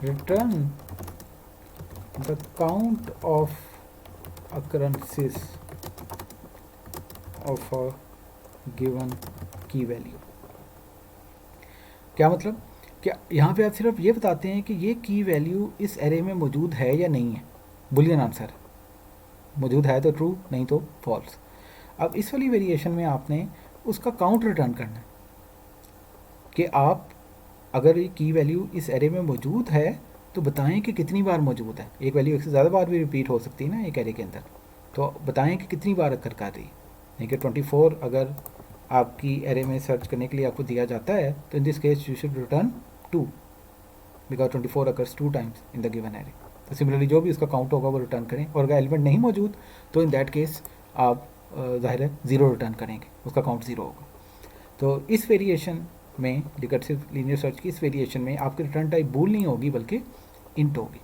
return the count of occurrences of a given की वैल्यू। क्या मतलब, क्या यहाँ पे आप सिर्फ ये बताते हैं कि ये की वैल्यू इस एरे में मौजूद है या नहीं है, बुलियन आंसर, मौजूद है तो ट्रू, नहीं तो फॉल्स। अब इस वाली वेरिएशन में आपने उसका काउंट रिटर्न करना है कि आप अगर ये की वैल्यू इस एरे में मौजूद है तो बताएं कि कितनी बार मौजूद है। एक वैल्यू एक से ज़्यादा बार भी रिपीट हो सकती है ना एक एरे के अंदर, तो बताएं कि कितनी बार अकर कर रही है। यानी कि 24 अगर आपकी एरे में सर्च करने के लिए आपको दिया जाता है, तो in this case you should return 2 because 24 occurs 2 times in the given array. तो सिमिलरली जो भी उसका काउंट होगा वो रिटर्न करें, और अगर एलिमेंट नहीं मौजूद तो इन दैट केस आप ज़ाहिर है 0 रिटर्न करेंगे, उसका काउंट 0 होगा। तो इस वेरिएशन में, रिकर्सिव लीनियर सर्च की इस वेरिएशन में आपकी रिटर्न टाइप बूल नहीं होगी बल्कि इंट होगी,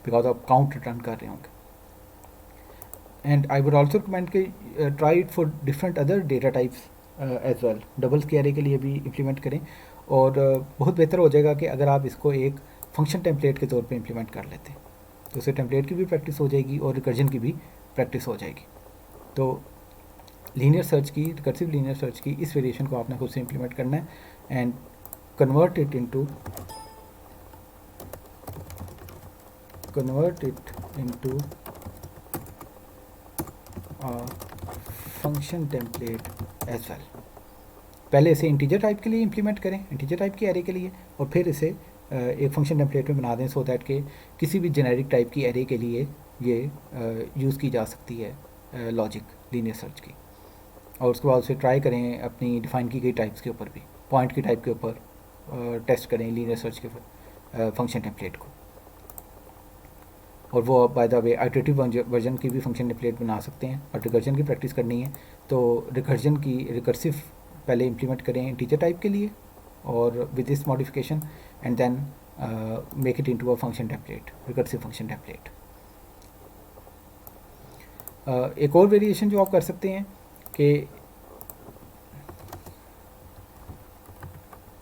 बिकॉज आप काउंट रिटर्न कर रहे होंगे। And I would also recommend कि try it for different other data types as well. Doubles के एरे के लिए भी इम्प्लीमेंट करें, और बहुत बेहतर हो जाएगा कि अगर आप इसको एक फंक्शन टेम्पलेट के तौर पे इम्प्लीमेंट कर लेते हैं, तो उससे टेम्पलेट की भी प्रैक्टिस हो जाएगी और रिकर्जन की भी प्रैक्टिस हो जाएगी। तो लीनियर सर्च की, रिकर्सिव लीनियर सर्च की इस वेरिएशन को आपने खुद से इम्प्लीमेंट करना है and convert it into function template as well. पहले इसे इंटीजर टाइप के लिए इम्प्लीमेंट करें, इंटीजर टाइप की एरे के लिए, और फिर इसे एक फंक्शन टेम्पलेट में बना दें, सो दैट के किसी भी जेनेरिक टाइप की एरे के लिए ये यूज़ की जा सकती है लॉजिक लीनियर सर्च की। और उसके बाद उसे ट्राई करें अपनी डिफ़ाइन की गई टाइप्स के ऊपर भी, पॉइंट की टाइप के ऊपर टेस्ट करें लीनियर सर्च के ऊपर फंक्शन टेम्पलेट को। और वो bye the way iterative version की भी फंक्शन टेम्पलेट बना सकते हैं। और रिकर्जन की प्रैक्टिस करनी है तो रिकर्जन की रिकर्सिव पहले इम्प्लीमेंट करें इंटीजर टाइप के लिए और with this modification, and then make it into a function template, recursive function template. एक और वेरिएशन जो आप कर सकते हैं कि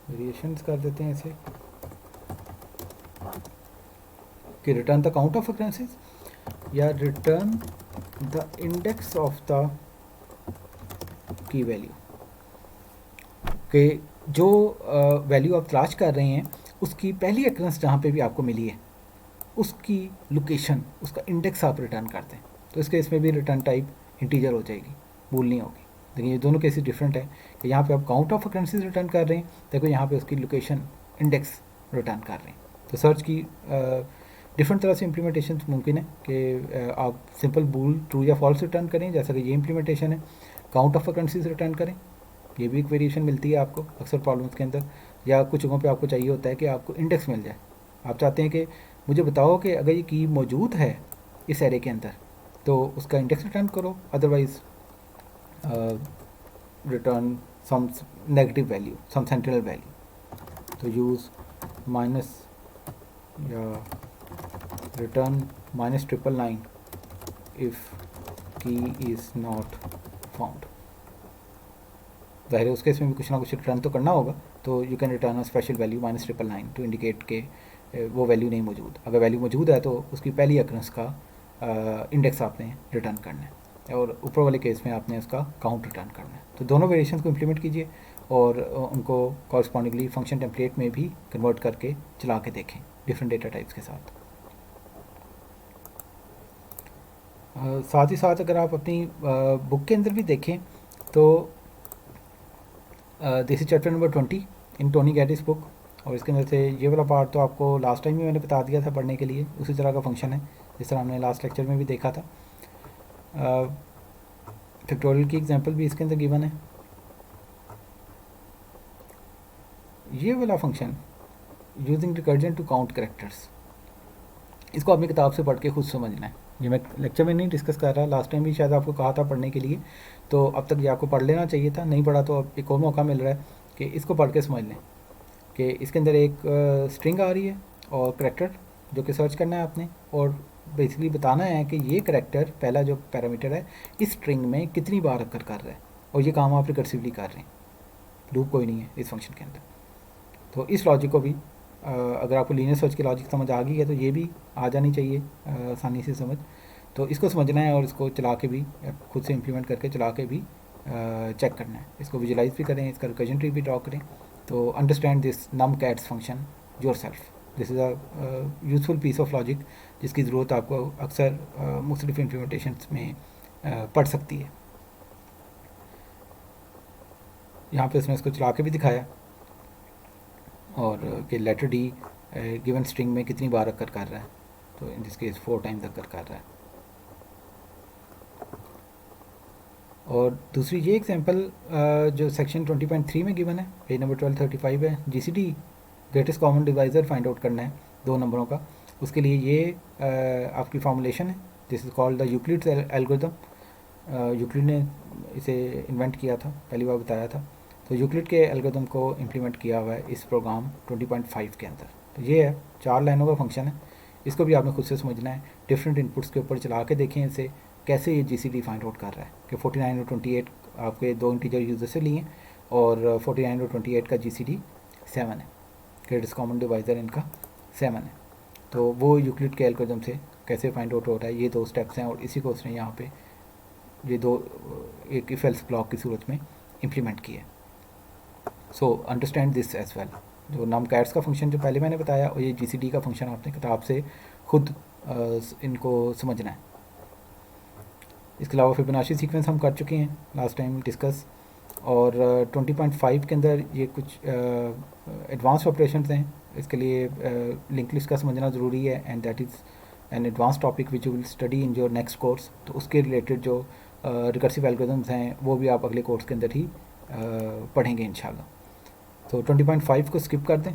वेरिएशंस कर देते हैं इसे कि return the count of occurrences या return the index of the key value, कि जो वैल्यू आप तलाश कर रहे हैं उसकी पहली अकरेंस जहाँ पे भी आपको मिली है उसकी लोकेशन, उसका इंडेक्स आप रिटर्न कर दें। तो इसके इसमें भी रिटर्न टाइप इंटीजर हो जाएगी, बूल नहीं होगी। लेकिन ये दोनों केसेस डिफरेंट है कि यहाँ पे आप काउंट ऑफ अकरेंसेस रिटर्न कर रहे हैं, देखो यहाँ पे उसकी लोकेशन इंडेक्स रिटर्न कर रहे हैं। तो सर्च की डिफरेंट तरह से इम्प्लीमेंटेशन मुमकिन है कि आप सिंपल बूल ट्रू या फॉल्स रिटर्न करें, जैसा कि ये इम्प्लीमेंटेशन है। काउंट ऑफ अकरेंसेस रिटर्न करें, ये भी एक वेरिएशन मिलती है आपको अक्सर प्रॉब्लम्स के अंदर, या कुछ जगहों पे आपको चाहिए होता है कि आपको इंडेक्स मिल जाए। आप चाहते हैं कि मुझे बताओ कि अगर ये की मौजूद है इस एरे के अंदर तो उसका इंडेक्स रिटर्न करो, otherwise return some negative value, some central value. तो यूज़ माइनस या रिटर्न -999 इफ़ की इज़ नॉट फाउंड। ज़ाहिर है उसके इसमें भी कुछ ना कुछ रिटर्न तो करना होगा, तो you can return a special value -999 to indicate के वो वैल्यू नहीं मौजूद। अगर वैल्यू मौजूद है तो उसकी पहली अकरेंस का इंडेक्स आपने रिटर्न करना है, और ऊपर वाले केस में आपने उसका काउंट रिटर्न करना है। तो दोनों वेरिएशन को इम्प्लीमेंट कीजिए और उनको कॉरस्पॉन्डिंगली फंक्शन टेम्पलेट में भी कन्वर्ट करके चला के देखें डिफरेंट डेटा टाइप्स के साथ। साथ ही साथ अगर आप अपनी बुक के अंदर भी देखें तो this is chapter number 20 in Tony Gaddis book, और इसके अंदर से ये वाला पार्ट तो आपको लास्ट टाइम भी मैंने बता दिया था पढ़ने के लिए, उसी तरह का फंक्शन है जिस तरह हमने लास्ट लेक्चर में भी देखा था। फैक्टोरियल की एग्जांपल भी इसके अंदर गिवन है। ये वाला function using recursion to count characters, इसको अपनी किताब से पढ़ के खुद समझना है। ये मैं लेक्चर में नहीं डिस्कस कर रहा, लास्ट टाइम भी शायद आपको कहा था पढ़ने के लिए, तो अब तक ये आपको पढ़ लेना चाहिए था, नहीं पढ़ा तो अब एक और मौका मिल रहा है कि इसको पढ़ के समझ लें कि इसके अंदर एक स्ट्रिंग आ रही है और करैक्टर जो कि सर्च करना है आपने, और बेसिकली बताना है कि ये करैक्टर पहला जो पैरामीटर है इस स्ट्रिंग में कितनी बार अकर कर रहा है, और ये काम आप रिकर्सिवली कर रहे हैं, लूप कोई नहीं है इस फंक्शन के अंदर। तो इस लॉजिक को भी अगर आपको लीनियर सर्च की लॉजिक समझ आ गई है तो ये भी आ जानी चाहिए आसानी से समझ। तो इसको समझना है और इसको चला के भी खुद से इम्प्लीमेंट करके चला के भी चेक करना है, इसको विजुलाइज भी करें, इसका रिकर्जन ट्री भी ड्रॉ करें। तो understand this num cats function yourself, this is a useful piece of logic जिसकी ज़रूरत आपको अक्सर मुख्तलिफ इम्प्लीमेंटेशन में पड़ सकती है। यहाँ पे इसने इसको चला के भी दिखाया और कि लेटर डी गिवन स्ट्रिंग में कितनी बार अकर कर रहा है, तो इन दिस केस 4 टाइम्स अकर कर रहा है। और दूसरी ये एग्जांपल जो सेक्शन 20.3 में गिवन है, पेज नंबर 1235 है, GCD greatest common divisor find out करना है 2 नंबरों का। उसके लिए ये आपकी फॉर्मुलेशन है, this is called the Euclid's algorithm. Euclid ने इसे इन्वेंट किया था, पहली बार बताया था। तो यूक्लिड के एल्गोरिथम को इम्प्लीमेंट किया हुआ है इस प्रोग्राम 20.5 के अंदर। तो ये है, 4 लाइनों का फंक्शन है, इसको भी आपने खुद से समझना है। डिफरेंट इनपुट्स के ऊपर चला के देखें इसे कैसे ये जीसीडी फाइंड आउट कर रहा है कि 49 और 28 आपके 2 इंटीजर यूजर से लिए, और 49 और 28 का जीसीडी 7 है, ग्रेटेस्ट कॉमन डिवाइज़र इनका 7 है। तो वो यूक्लिड के एल्गोरिथम से कैसे फाइंड आउट हो रहा है, ये 2 स्टेप्स हैं, और इसी को उसने यहाँ पे ये 2 एक इफ एल्स ब्लॉक की सूरत में इम्प्लीमेंट किया है। So understand this as well. जो नम कैट्स का फंक्शन जो पहले मैंने बताया, और ये जीसीडी का फंक्शन आपने किताब से खुद इनको समझना है। इसके अलावा फिबोनाची सीक्वेंस हम कर चुके हैं लास्ट टाइम डिस्कस, और 20.5 के अंदर ये कुछ एडवांस ऑपरेशंस हैं। इसके लिए लिंक लिस्ट का समझना ज़रूरी है, and that is an advance topic which you will study in your next course. तो उसके रिलेटेड जो रिकर्सिव एल्गोरिथम्स हैं वो भी आप अगले कोर्स के अंदर ही पढ़ेंगे इंशाल्लाह। तो 20.5 को स्किप कर दें,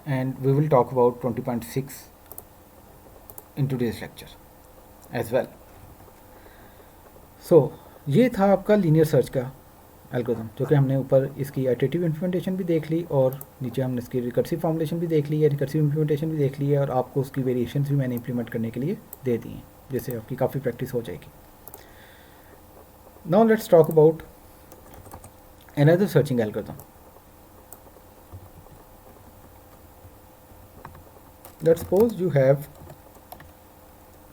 and we will talk about 20.6 in today's lecture as well. So ये था आपका लीनियर सर्च का एल्गोरिथम, जो कि हमने ऊपर इसकी आइटरेटिव इम्प्लीमेंटेशन भी देख ली, और नीचे हमने इसकी रिकर्सिव फॉर्मुलेशन भी देख ली है, रिकर्सिव इम्प्लीमेंटेशन भी देख ली है, और आपको उसकी वेरिएशंस भी मैंने इम्प्लीमेंट करने के लिए दे दी हैं, जिससे आपकी काफ़ी प्रैक्टिस हो जाएगी। Now let's talk about another searching algorithm. Let's suppose you have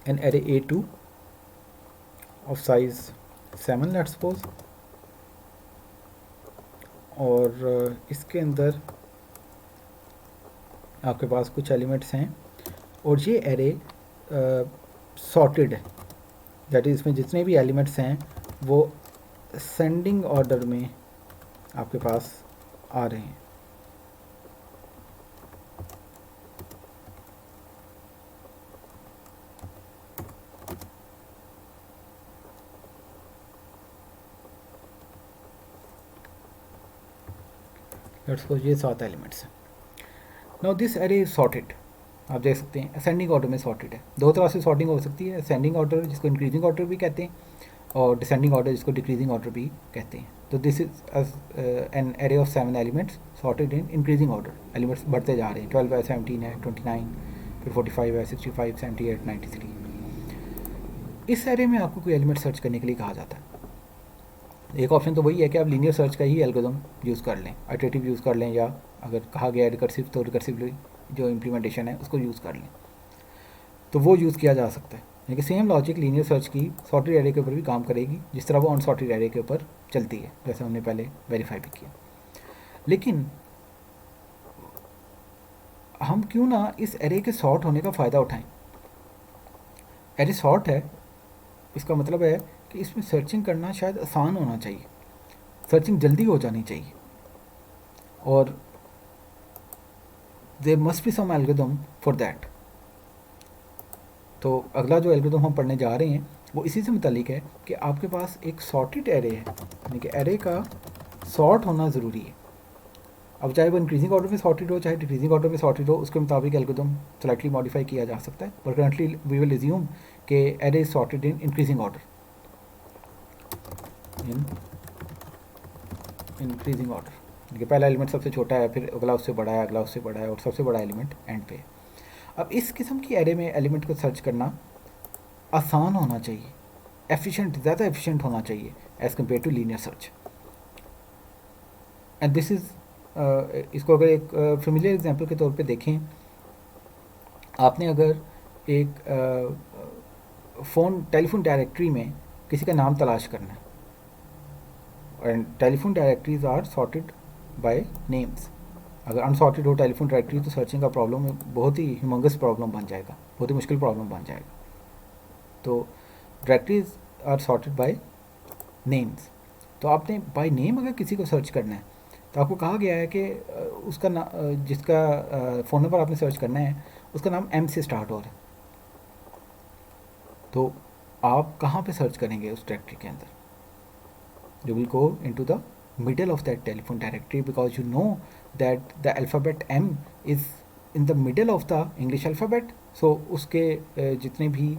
an array A2 of size 7, let's suppose, और इसके अंदर आपके पास कुछ एलिमेंट्स हैं, और ये एरे सॉर्टेड है, दैट इज़ इसमें जितने भी एलिमेंट्स हैं वो सेंडिंग ऑर्डर में आपके पास आ रहे हैं। लेट्स सपोज ये 7 एलिमेंट्स हैं। Now this array is sorted, आप देख सकते हैं असेंडिंग ऑर्डर में सॉर्टेड है। 2 तरह से सॉर्टिंग हो सकती है, असेंडिंग ऑर्डर जिसको इंक्रीजिंग ऑर्डर भी कहते हैं, और डिसेंडिंग ऑर्डर जिसको डिक्रीजिंग ऑर्डर भी कहते हैं। तो this is an array of 7 elements sorted in increasing order, elements बढ़ते जा रहे हैं, 12 है, 17 है, 29, फिर 45 है, 65, 78, 93। इस एरे में आपको कोई एलिमेंट सर्च करने के लिए कहा जाता है। एक ऑप्शन तो वही है कि आप लीनियर सर्च का ही एल्गोरिथम यूज़ कर लें, आइटरेटिव यूज़ कर लें, या अगर कहा गया है रिकर्सिव तो रिकर्सिव जो इम्प्लीमेंटेशन है उसको यूज़ कर लें, तो वो यूज़ किया जा सकता है। यानी कि सेम लॉजिक लीनियर सर्च की सॉर्टेड एरे के ऊपर भी काम करेगी, जिस तरह वो अनसॉर्टेड एरे के ऊपर चलती है, जैसे हमने पहले वेरीफाई भी किया। लेकिन हम क्यों ना इस एरे के सॉर्ट होने का फ़ायदा उठाएं। एरे सॉर्ट है, इसका मतलब है कि इसमें सर्चिंग करना शायद आसान होना चाहिए, सर्चिंग जल्दी हो जानी चाहिए, और there must be some algorithm for that. तो अगला जो एल्गोरिथम हम पढ़ने जा रहे हैं वो इसी से मुतालिक है कि आपके पास एक सॉर्टेड एरे है, यानी कि एरे का सॉर्ट होना ज़रूरी है। अब चाहे वो इंक्रीजिंग ऑर्डर में सॉर्टेड हो, चाहे डिक्रीजिंग ऑर्डर में सॉर्टेड हो, उसके मुताबिक एल्गोरिथम स्लाइटली मॉडिफाई किया जा सकता है, पर करंटली वी विल एज्यूम कि array is sorted in increasing order, in increasing order. देखिए पहला एलिमेंट सबसे छोटा है, फिर अगला उससे बड़ा है, अगला उससे बड़ा है, और सबसे बड़ा एलिमेंट एंड पे है। अब इस किस्म की एरे में एलिमेंट को सर्च करना आसान होना चाहिए, एफिशिएंट, ज़्यादा एफिशिएंट होना चाहिए as compare to linear search. And this is इसको अगर एक फेमिलियर एग्जांपल के तौर पे देखें, आपने अगर एक टेलीफोन डायरेक्टरी में किसी का नाम तलाश करना है, and telephone directories are sorted by names. अगर अनसॉर्टेड हो टेलीफोन डायरेक्टरी तो सर्चिंग का प्रॉब्लम बहुत ही ह्यूमंगस प्रॉब्लम बन जाएगा, बहुत ही मुश्किल प्रॉब्लम बन जाएगा। तो directories are sorted by names. तो आपने बाय नेम अगर किसी को सर्च करना है तो आपको कहा गया है कि उसका जिसका फ़ोन नंबर आपने सर्च करना है उसका नाम एम से स्टार्ट हो रहा है। तो आप कहाँ पे सर्च करेंगे उस डायरेक्टरी के अंदर? you will go into the middle of that telephone directory because you know that the alphabet M is in the middle of the English alphabet. So उसके जितने भी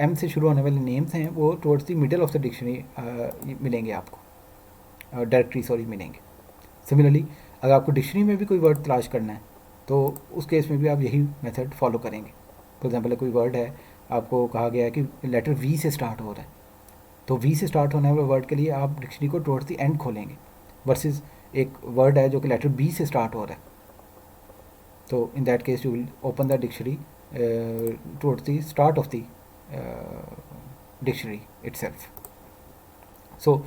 M से शुरू होने वाले नेम्स हैं वो towards the middle of the dictionary मिलेंगे आपको, डायरेक्टरी सॉरी मिलेंगे. सिमिलरली अगर आपको डिक्शनरी में भी कोई वर्ड तलाश करना है तो उस केस में भी आप यही मेथड फॉलो करेंगे. फॉर एग्जांपल कोई वर्ड है, आपको कहा गया है कि लेटर वी से स्टार्ट हो रहा है, तो वी से स्टार्ट होने वाले वर्ड के लिए आप डिक्शनरी को टुवर्ड्स द एंड खोलेंगे, वर्सेस एक वर्ड है जो कि लेटर बी से स्टार्ट हो रहा है, तो in that case you will open the dictionary towards the start of the dictionary itself. So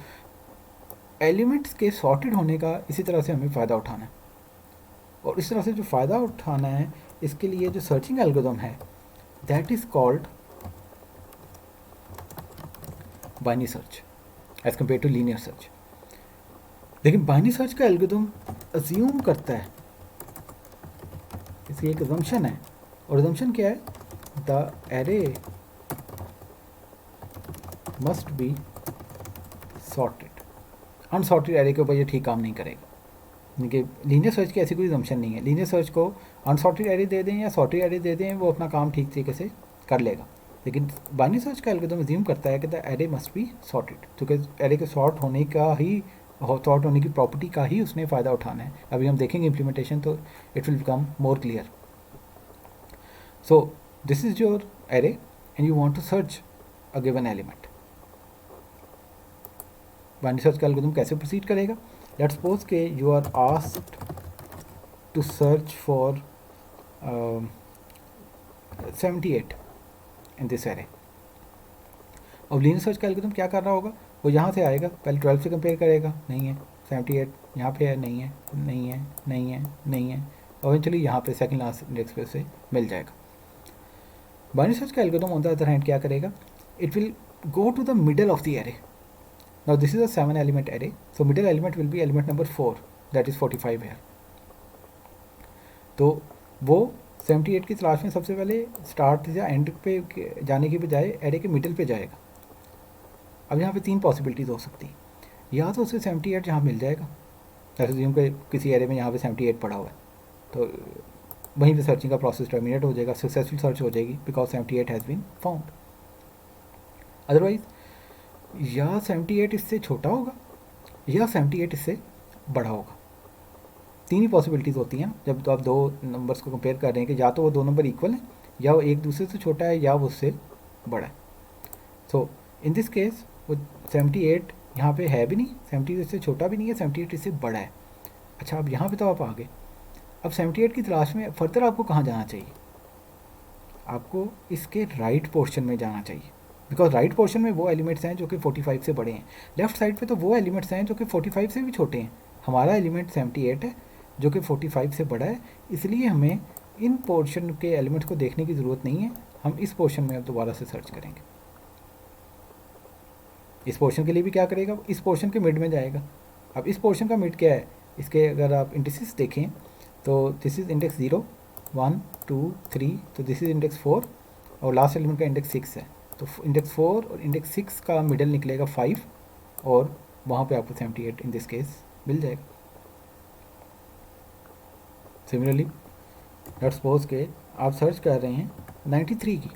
elements के सॉर्टेड होने का इसी तरह से हमें फ़ायदा उठाना है, और इस तरह से जो फ़ायदा उठाना है इसके लिए जो सर्चिंग एल्गोरिथम है that is called binary search as compare to linear search. लेकिन बाइनरी सर्च का एल्गोरिथम अज्यूम करता है, इसकी एक अजम्पशन है, और अजम्पशन क्या है? The array must be sorted. Unsorted array के ऊपर ये ठीक काम नहीं करेगा, क्योंकि लीनियर सर्च की ऐसी कोई अजम्पशन नहीं है. लीनियर सर्च को अनसॉर्टेड एरे दे दें या सॉर्टेड एरे दे दें, वो अपना काम ठीक तरीके से कर लेगा. लेकिन बाइनरी सर्च का एल्गोरिथम अज्यूम करता है कि the array must be sorted, क्योंकि एरे के सॉर्ट होने की प्रॉपर्टी का ही उसने फ़ायदा उठाना है. अभी हम देखेंगे इम्प्लीमेंटेशन तो it will become more clear. So this is your array and you want to search a given element. Binary search का एल्गोरिथम कैसे प्रोसीड करेगा? लेट्स सपोज के you are asked to search for 78 in this array. अब लीनियर सर्च का एल्गोरिथम क्या कर रहा होगा? वो यहाँ से आएगा, पहले 12 से कंपेयर करेगा, नहीं है. 78 यहाँ पे है, नहीं है, नहीं है, नहीं है, नहीं है, और इवेंचुअली यहाँ पे सेकंड लास्ट इंडेक्स पे से मिल जाएगा. बाइनरी सर्च का algorithm on the other hand क्या करेगा? It will go to the middle of the array. Now this is a 7 element array, so middle element will be element number 4, that is 45 here. तो वो 78 की तलाश में सबसे पहले स्टार्ट या एंड पे जाने की बजाय एरे के मिडल पे जाएगा. अब यहाँ पे 3 पॉसिबिलिटीज़ हो सकती हैं. या तो उसे 78 जहाँ मिल जाएगा, अज्यूम कि किसी एरे में यहाँ पे 78 पड़ा हुआ है, तो वहीं पे सर्चिंग का प्रोसेस टर्मिनेट हो जाएगा, सक्सेसफुल सर्च हो जाएगी because 78 has been found. Otherwise या 78 इससे छोटा होगा या 78 इससे बड़ा होगा. 3 ही पॉसिबिलिटीज़ होती हैं जब तो आप दो नंबर्स को कंपेयर कर रहे हैं कि या तो वो दो नंबर इक्वल हैं या वो एक दूसरे से छोटा है या वो उससे बड़ा है. सो इन दिस केस वो 78 यहाँ पे है भी नहीं, 78 इससे छोटा भी नहीं है, 78 इससे बड़ा है. अच्छा, अब यहाँ पे तो आप आ गए. अब 78 की तलाश में फर्दर आपको कहाँ जाना चाहिए? आपको इसके राइट पोर्शन में जाना चाहिए, बिकॉज राइट पोर्शन में वो एलिमेंट्स हैं जो कि 45 से बड़े हैं. लेफ्ट साइड पे तो वो एलिमेंट्स हैं जो कि 45 से भी छोटे हैं. हमारा एलिमेंट 78 है जो कि 45 से बड़ा है, इसलिए हमें इन पोर्शन के एलिमेंट्स को देखने की ज़रूरत नहीं है. हम इस पोर्शन में अब दोबारा से सर्च करेंगे. इस पोर्शन के लिए भी क्या करेगा? इस पोर्शन के मिड में जाएगा. अब इस पोर्शन का मिड क्या है? इसके अगर आप इंडेक्सेस देखें तो दिस इज़ इंडेक्स 0, 1, 2, 3, तो दिस इज़ इंडेक्स 4 और लास्ट एलिमेंट का इंडेक्स 6 है. तो इंडेक्स 4 और इंडेक्स 6 का मिडल निकलेगा 5 और वहाँ पे आपको 78 इन दिस केस मिल जाएगा. सिमिलरली लेट्स सपोज के आप सर्च कर रहे हैं 93 की.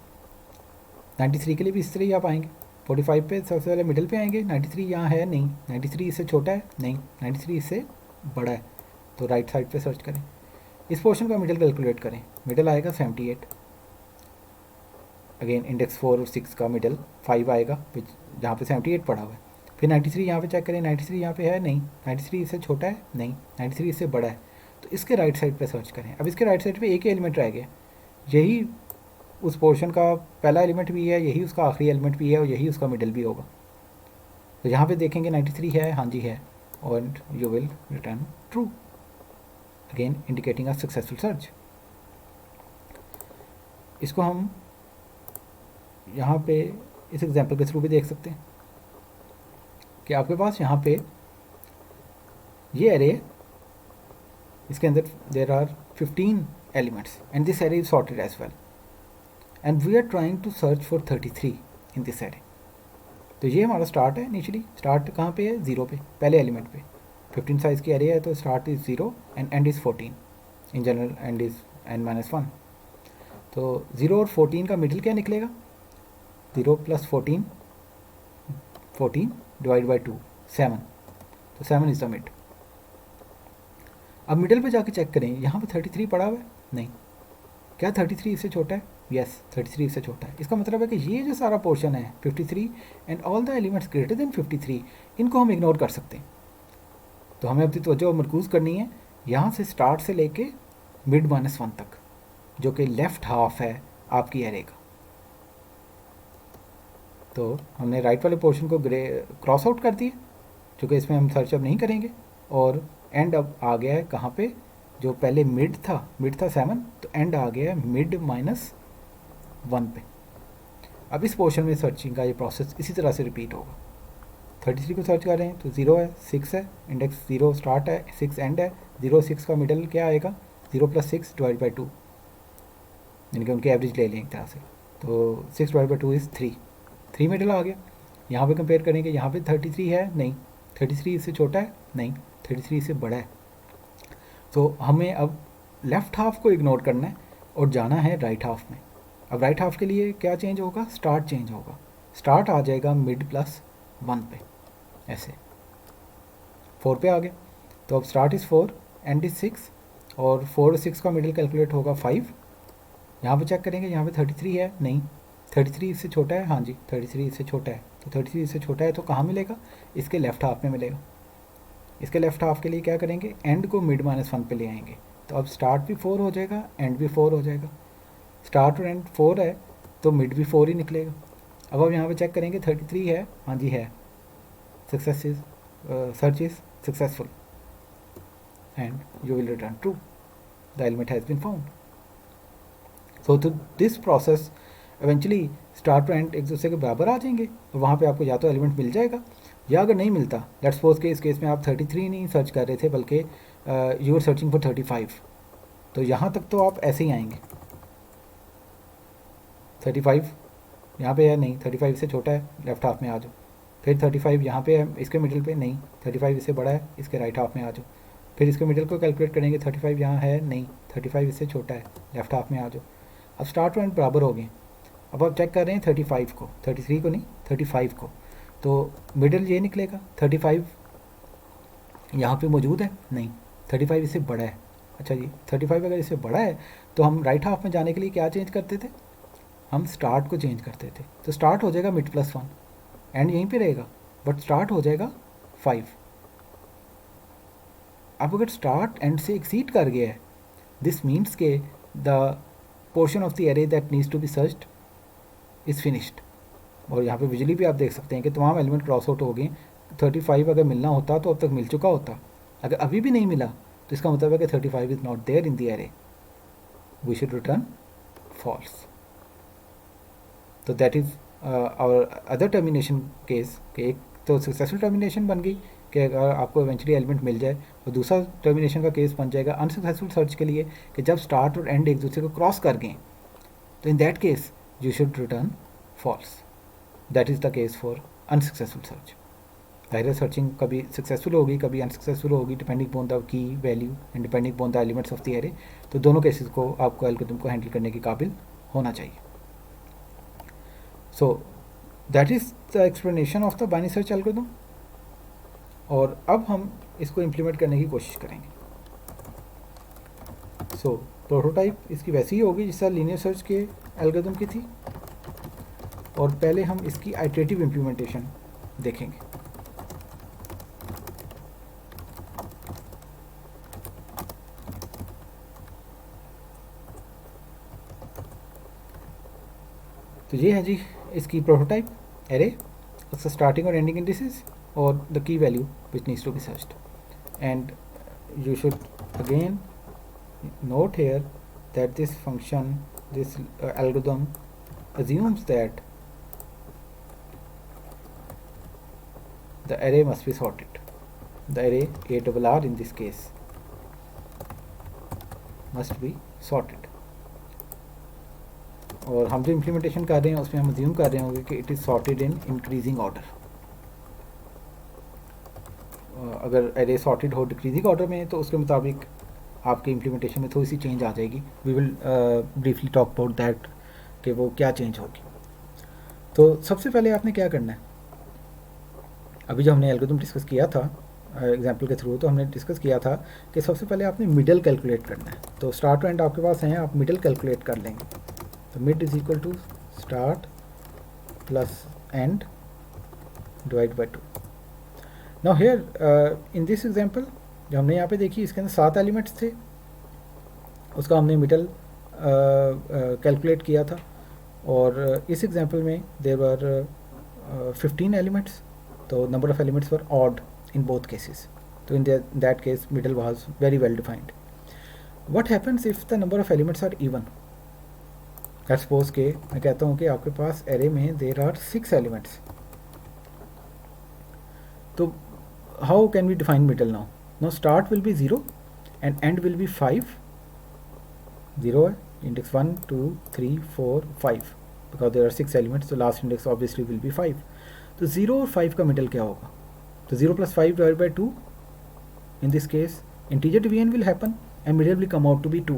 93 के लिए भी इस तरह ही आप आएंगे. 45 पे सबसे पहले मिडल पे आएंगे. 93 यहाँ है नहीं, 93 इससे छोटा है नहीं, 93 इससे बड़ा है, तो राइट साइड पे सर्च करें. इस पोर्शन का मिडल कैलकुलेट करें. मिडल आएगा 78, अगेन इंडेक्स 4 और 6 का मिडल 5 आएगा जहाँ पे 78 पड़ा हुआ है. फिर 93 यहाँ पे चेक करें. 93 यहाँ पे है नहीं, 93 इससे छोटा है नहीं, 93 इससे बड़ा है, तो इसके राइट साइड पे सर्च करें. अब इसके राइट साइड पे एक ही एलिमेंट रह गया, यही उस पोर्शन का पहला एलिमेंट भी है, यही उसका आखिरी एलिमेंट भी है और यही उसका मिडल भी होगा. तो यहाँ पे देखेंगे 93 है, हाँ जी है, और you will return true, again indicating a successful search. इसको हम यहाँ पे इस एग्जांपल के थ्रू भी देख सकते हैं कि आपके पास यहाँ पे ये एरे है, इसके अंदर there are 15 elements and this array is sorted as well. And we are trying to search for 33 in this array. तो ये हमारा स्टार्ट है। इनिशियली स्टार्ट कहाँ पे है? 0 पे, पहले एलिमेंट पे। 15 साइज़ की एरे है तो start is 0 and and is 14। In general and is n-1। तो 0 और 14 का मिडिल क्या निकलेगा? 0 + 14, 14 डिवाइड बाई 2, 7। तो 7 इज़ द मिड। अब मिडिल पे जाके चेक करें, यहाँ पे 33 पड़ा हुआ है? नहीं। क्या 33 इससे छोटा है? यस, 33 इससे छोटा है। इसका मतलब है कि ये जो सारा पोर्शन है 53 and all the elements greater than 53, इनको हम इग्नोर कर सकते हैं। तो हमें अपनी तवज्जो मरकूज़ करनी है यहाँ से स्टार्ट से लेके मिड -1 तक, जो कि लेफ़्ट हाफ है आपकी एरे का। तो हमने राइट वाले पोर्शन को क्रॉस आउट कर दिया, चूँकि इसमें हम सर्च अब नहीं करेंगे। और एंड अब आ गया है कहाँ पे? जो पहले मिड था 7, तो एंड आ गया है मिड -1 पे। अब इस पोर्शन में सर्चिंग का ये प्रोसेस इसी तरह से रिपीट होगा। 33 को सर्च कर रहे हैं तो 0 है, 6 है, इंडेक्स 0 स्टार्ट है, 6 एंड है। 0 6 का मिडल क्या आएगा? 0 + 6 डिवाइड बाई 2, यानी कि उनकी एवरेज ले लें एक तरह से। तो 6 डिवाइड बाई 2 इज़ 3 मिडल आ गया। यहाँ पे कंपेयर करेंगे, यहाँ पे 33 है? नहीं। 33 इससे छोटा है? नहीं। 33 इससे बड़ा है। तो हमें अब लेफ़्ट हाफ को इग्नोर करना है और जाना है राइट हाफ में। अब राइट हाफ के लिए क्या चेंज होगा? स्टार्ट चेंज होगा। स्टार्ट आ जाएगा मिड +1 पे, ऐसे 4 पे आ गया। तो अब स्टार्ट इज़ 4 एंड इज़ 6, और 4 और 6 का मिडिल कैलकुलेट होगा 5। यहाँ पे चेक करेंगे, यहाँ पे 33 है? नहीं। 33 इससे छोटा है? हाँ जी, 33 इससे छोटा है। तो 33 इससे छोटा है तो कहाँ मिलेगा? इसके लेफ़्ट हाफ में मिलेगा। इसके लेफ़्ट हाफ के लिए क्या करेंगे? एंड को मिड -1 पे ले आएंगे। तो अब स्टार्ट भी 4 हो जाएगा, एंड भी 4 हो जाएगा। स्टार्ट और एंड 4 है तो मिड भी 4 ही निकलेगा। अब यहाँ पे चेक करेंगे, 33 है? हाँ जी है। Success is search is successful and you will return true, the element has been found. So तो दिस प्रोसेस एवेंचुअली स्टार्ट और एंड एक दूसरे के बराबर आ जाएंगे, और वहाँ पे आपको या तो एलिमेंट मिल जाएगा, या अगर नहीं मिलता, लेट्स सपोज के इस केस में आप 33 नहीं सर्च कर रहे थे बल्कि यू आर सर्चिंग फॉर 35, तो यहाँ तक तो आप ऐसे ही आएंगे। 35 यहाँ पे है? नहीं। 35 से छोटा है, लेफ्ट हाफ में आ जाओ। फिर 35 यहाँ पे है, इसके मिडिल पे? नहीं। 35 इससे बड़ा है, इसके राइट हाफ में आ जाओ। फिर इसके मिडिल को कैलकुलेट करेंगे, 35 यहाँ है? नहीं। 35 इससे छोटा है, लेफ्ट हाफ में आ जाओ। अब स्टार्ट और एंड बराबर हो गए। अब आप चेक कर रहे हैं 35 को, 33 को नहीं, 35 को। तो मिडिल ये निकलेगा। 35 यहाँ पे मौजूद है? नहीं। 35 इससे बड़ा है। अच्छा जी, 35 अगर इससे बड़ा है तो हम राइट हाफ में जाने के लिए क्या चेंज करते थे? हम स्टार्ट को चेंज करते थे। तो स्टार्ट हो जाएगा मिड +1, एंड यहीं पे रहेगा, बट स्टार्ट हो जाएगा 5। अब अगर स्टार्ट एंड से एक्सीड कर गया है, दिस मीन्स के the portion of the array that needs to be searched is finished. और यहाँ पे विजुअली भी आप देख सकते हैं कि तमाम एलिमेंट क्रॉस आउट हो गए। 35 अगर मिलना होता तो अब तक मिल चुका होता। अगर अभी भी नहीं मिला तो इसका मतलब है कि 35 is not there in the array, we should return false. तो that is our other termination case कि एक तो सक्सेसफुल टर्मिनेशन बन गई कि अगर आपको इवेंचुअली एलिमेंट मिल जाए, और दूसरा टर्मिनेशन का केस बन जाएगा अनसक्सेसफुल सर्च के लिए कि जब स्टार्ट और एंड एक दूसरे को क्रॉस कर गए, तो in that case you should return false. That is the case for unsuccessful search. जाहिर सर्चिंग कभी सक्सेसफुल होगी, कभी अनसक्सेसफुल होगी, depending upon the key value and depending upon the elements of the array. तो दोनों केसेस को आपको एल्गोरिथम को हैंडल करने के काबिल होना चाहिए। सो that is the explanation of the binary search algorithm. और अब हम इसको इम्प्लीमेंट करने की कोशिश करेंगे। सो प्रोटोटाइप इसकी वैसी ही होगी जिस तरह लीनियर सर्च के एल्गोरिथम की थी, और पहले हम इसकी आइटरेटिव इम्प्लीमेंटेशन देखेंगे। तो ये है जी इसकी प्रोटोटाइप एरे, उसका स्टार्टिंग और एंडिंग इंडिसेस और the key value which needs to be searched. And you should again note here that this function, this algorithm assumes that the array must be sorted. The array ARR in this case must be sorted. और हम जो इम्प्लीमेंटेशन कर रहे हैं उसमें हम अज्यूम कर रहे होंगे कि it is sorted in increasing order. अगर एरे सॉर्टेड हो डिक्रीजिंग ऑर्डर में तो उसके मुताबिक आपके इम्प्लीमेंटेशन में थोड़ी सी चेंज आ जाएगी। We will briefly talk about that कि वो क्या चेंज होगी। तो सबसे पहले आपने क्या करना है, अभी जो हमने एल्गोरिथम डिस्कस किया था एग्जाम्पल के थ्रू, तो हमने डिस्कस किया था कि सबसे पहले आपने मिडल कैलकुलेट करना है। तो स्टार्ट और एंड आपके पास हैं, आप मिडल कैलकुलेट कर लेंगे। तो mid is equal to start plus end divide by 2। Now here in this example जो हमने यहाँ पे देखी, इसके अंदर 7 एलिमेंट्स थे, उसका हमने मिडल कैलकुलेट किया था। और इस एग्जाम्पल में देर वर 15 एलिमेंट्स, तो number of elements were odd in both cases. So in that case middle was very well defined. What happens if the number of elements are even? Let's suppose के मैं कहता हूँ कि आपके पास array में there are 6 elements. तो how can we define middle now? Now start will be 0 and end will be 5. 0 है, index 1 2 3 4 5 because there are 6 elements, so last index obviously will be 5. तो 0 और 5 का middle क्या होगा? तो 0 plus 5 divided by 2, in this case integer division will happen and middle will come out to be 2.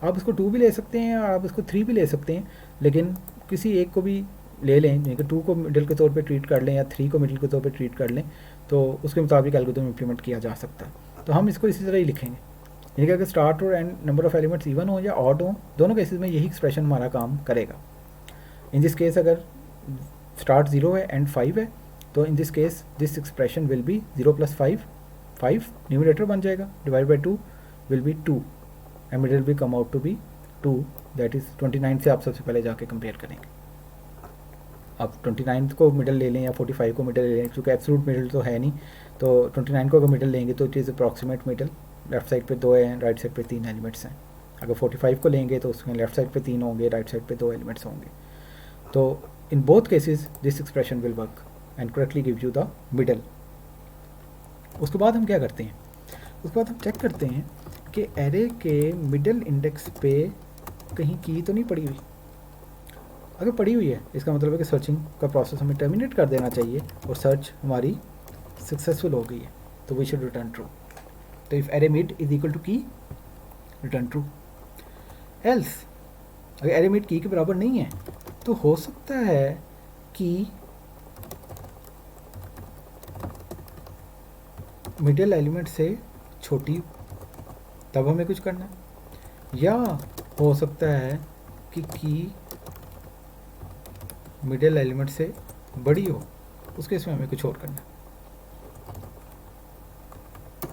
आप इसको 2 भी ले सकते हैं और आप इसको 3 भी ले सकते हैं, लेकिन किसी एक को भी ले लें, यानी कि 2 को मिडिल के तौर पे ट्रीट कर लें या 3 को मिडिल के तौर पे ट्रीट कर लें, तो उसके मुताबिक एल्गोरिथम इम्प्लीमेंट किया जा सकता है। तो हम इसको इसी तरह ही लिखेंगे, यानी कि अगर स्टार्ट और and number of elements even हो या ऑड हो, दोनों केसेस में यही एक्सप्रेशन हमारा काम करेगा। इन दिस केस अगर स्टार्ट 0 है एंड 5 है, तो in this case this expression will be 0 plus 5 numerator बन जाएगा, divide by 2 will be 2 and middle will come out to be 2, that is 29 से आप सबसे पहले जाके कंपेयर करेंगे। आप 29 को मिडिल ले लें या 45 को मिडिल ले लें, क्योंकि एब्सोल्यूट मिडिल तो है नहीं, तो 29 को अगर मिडिल लेंगे तो it is approximate middle. Left side पे 2 हैं, राइट साइड पे 3 एलिमेंट्स हैं। अगर 45 को लेंगे तो उसमें लेफ्ट साइड पे 3 होंगे, राइट साइड पे 2 एलिमेंट्स होंगे। तो in both cases this expression will work and correctly give you the middle. उसके बाद हम क्या करते हैं, उसके बाद हम चेक करते हैं कि एरे के मिडल इंडेक्स पे कहीं की तो नहीं पड़ी हुई। अगर पड़ी हुई है इसका मतलब है कि सर्चिंग का प्रोसेस हमें टर्मिनेट कर देना चाहिए और सर्च हमारी सक्सेसफुल हो गई है, तो वी शुड रिटर्न ट्रू। तो if array mid is equal to key, return true. Else अगर एरे मिड की के बराबर नहीं है, तो हो सकता है कि मिडिल एलिमेंट से छोटी, तब हमें कुछ करना है, या हो सकता है कि मिडिल एलिमेंट से बड़ी हो, उस केस में हमें कुछ और करना है।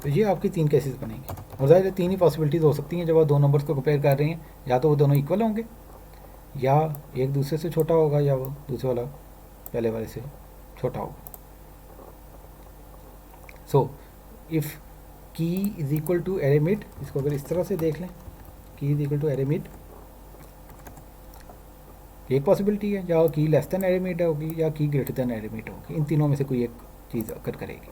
तो ये आपकी 3 केसेस बनेंगे, और ज़ाहिर है 3 ही पॉसिबिलिटीज़ हो सकती हैं जब आप दो नंबर्स को कंपेयर कर रहे हैं, या तो वो दोनों इक्वल होंगे, या एक दूसरे से छोटा होगा, या वो दूसरे वाला पहले वाले से छोटा होगा। So if key is equal to array mid, इसको अगर इस तरह से देख लें, key is equal to array mid एक पॉसिबिलिटी है, या की लेस देन एरे मिड होगी या की ग्रेटर देन एरे मिड होगी, इन तीनों में से कोई एक चीज़ अकर करेगी।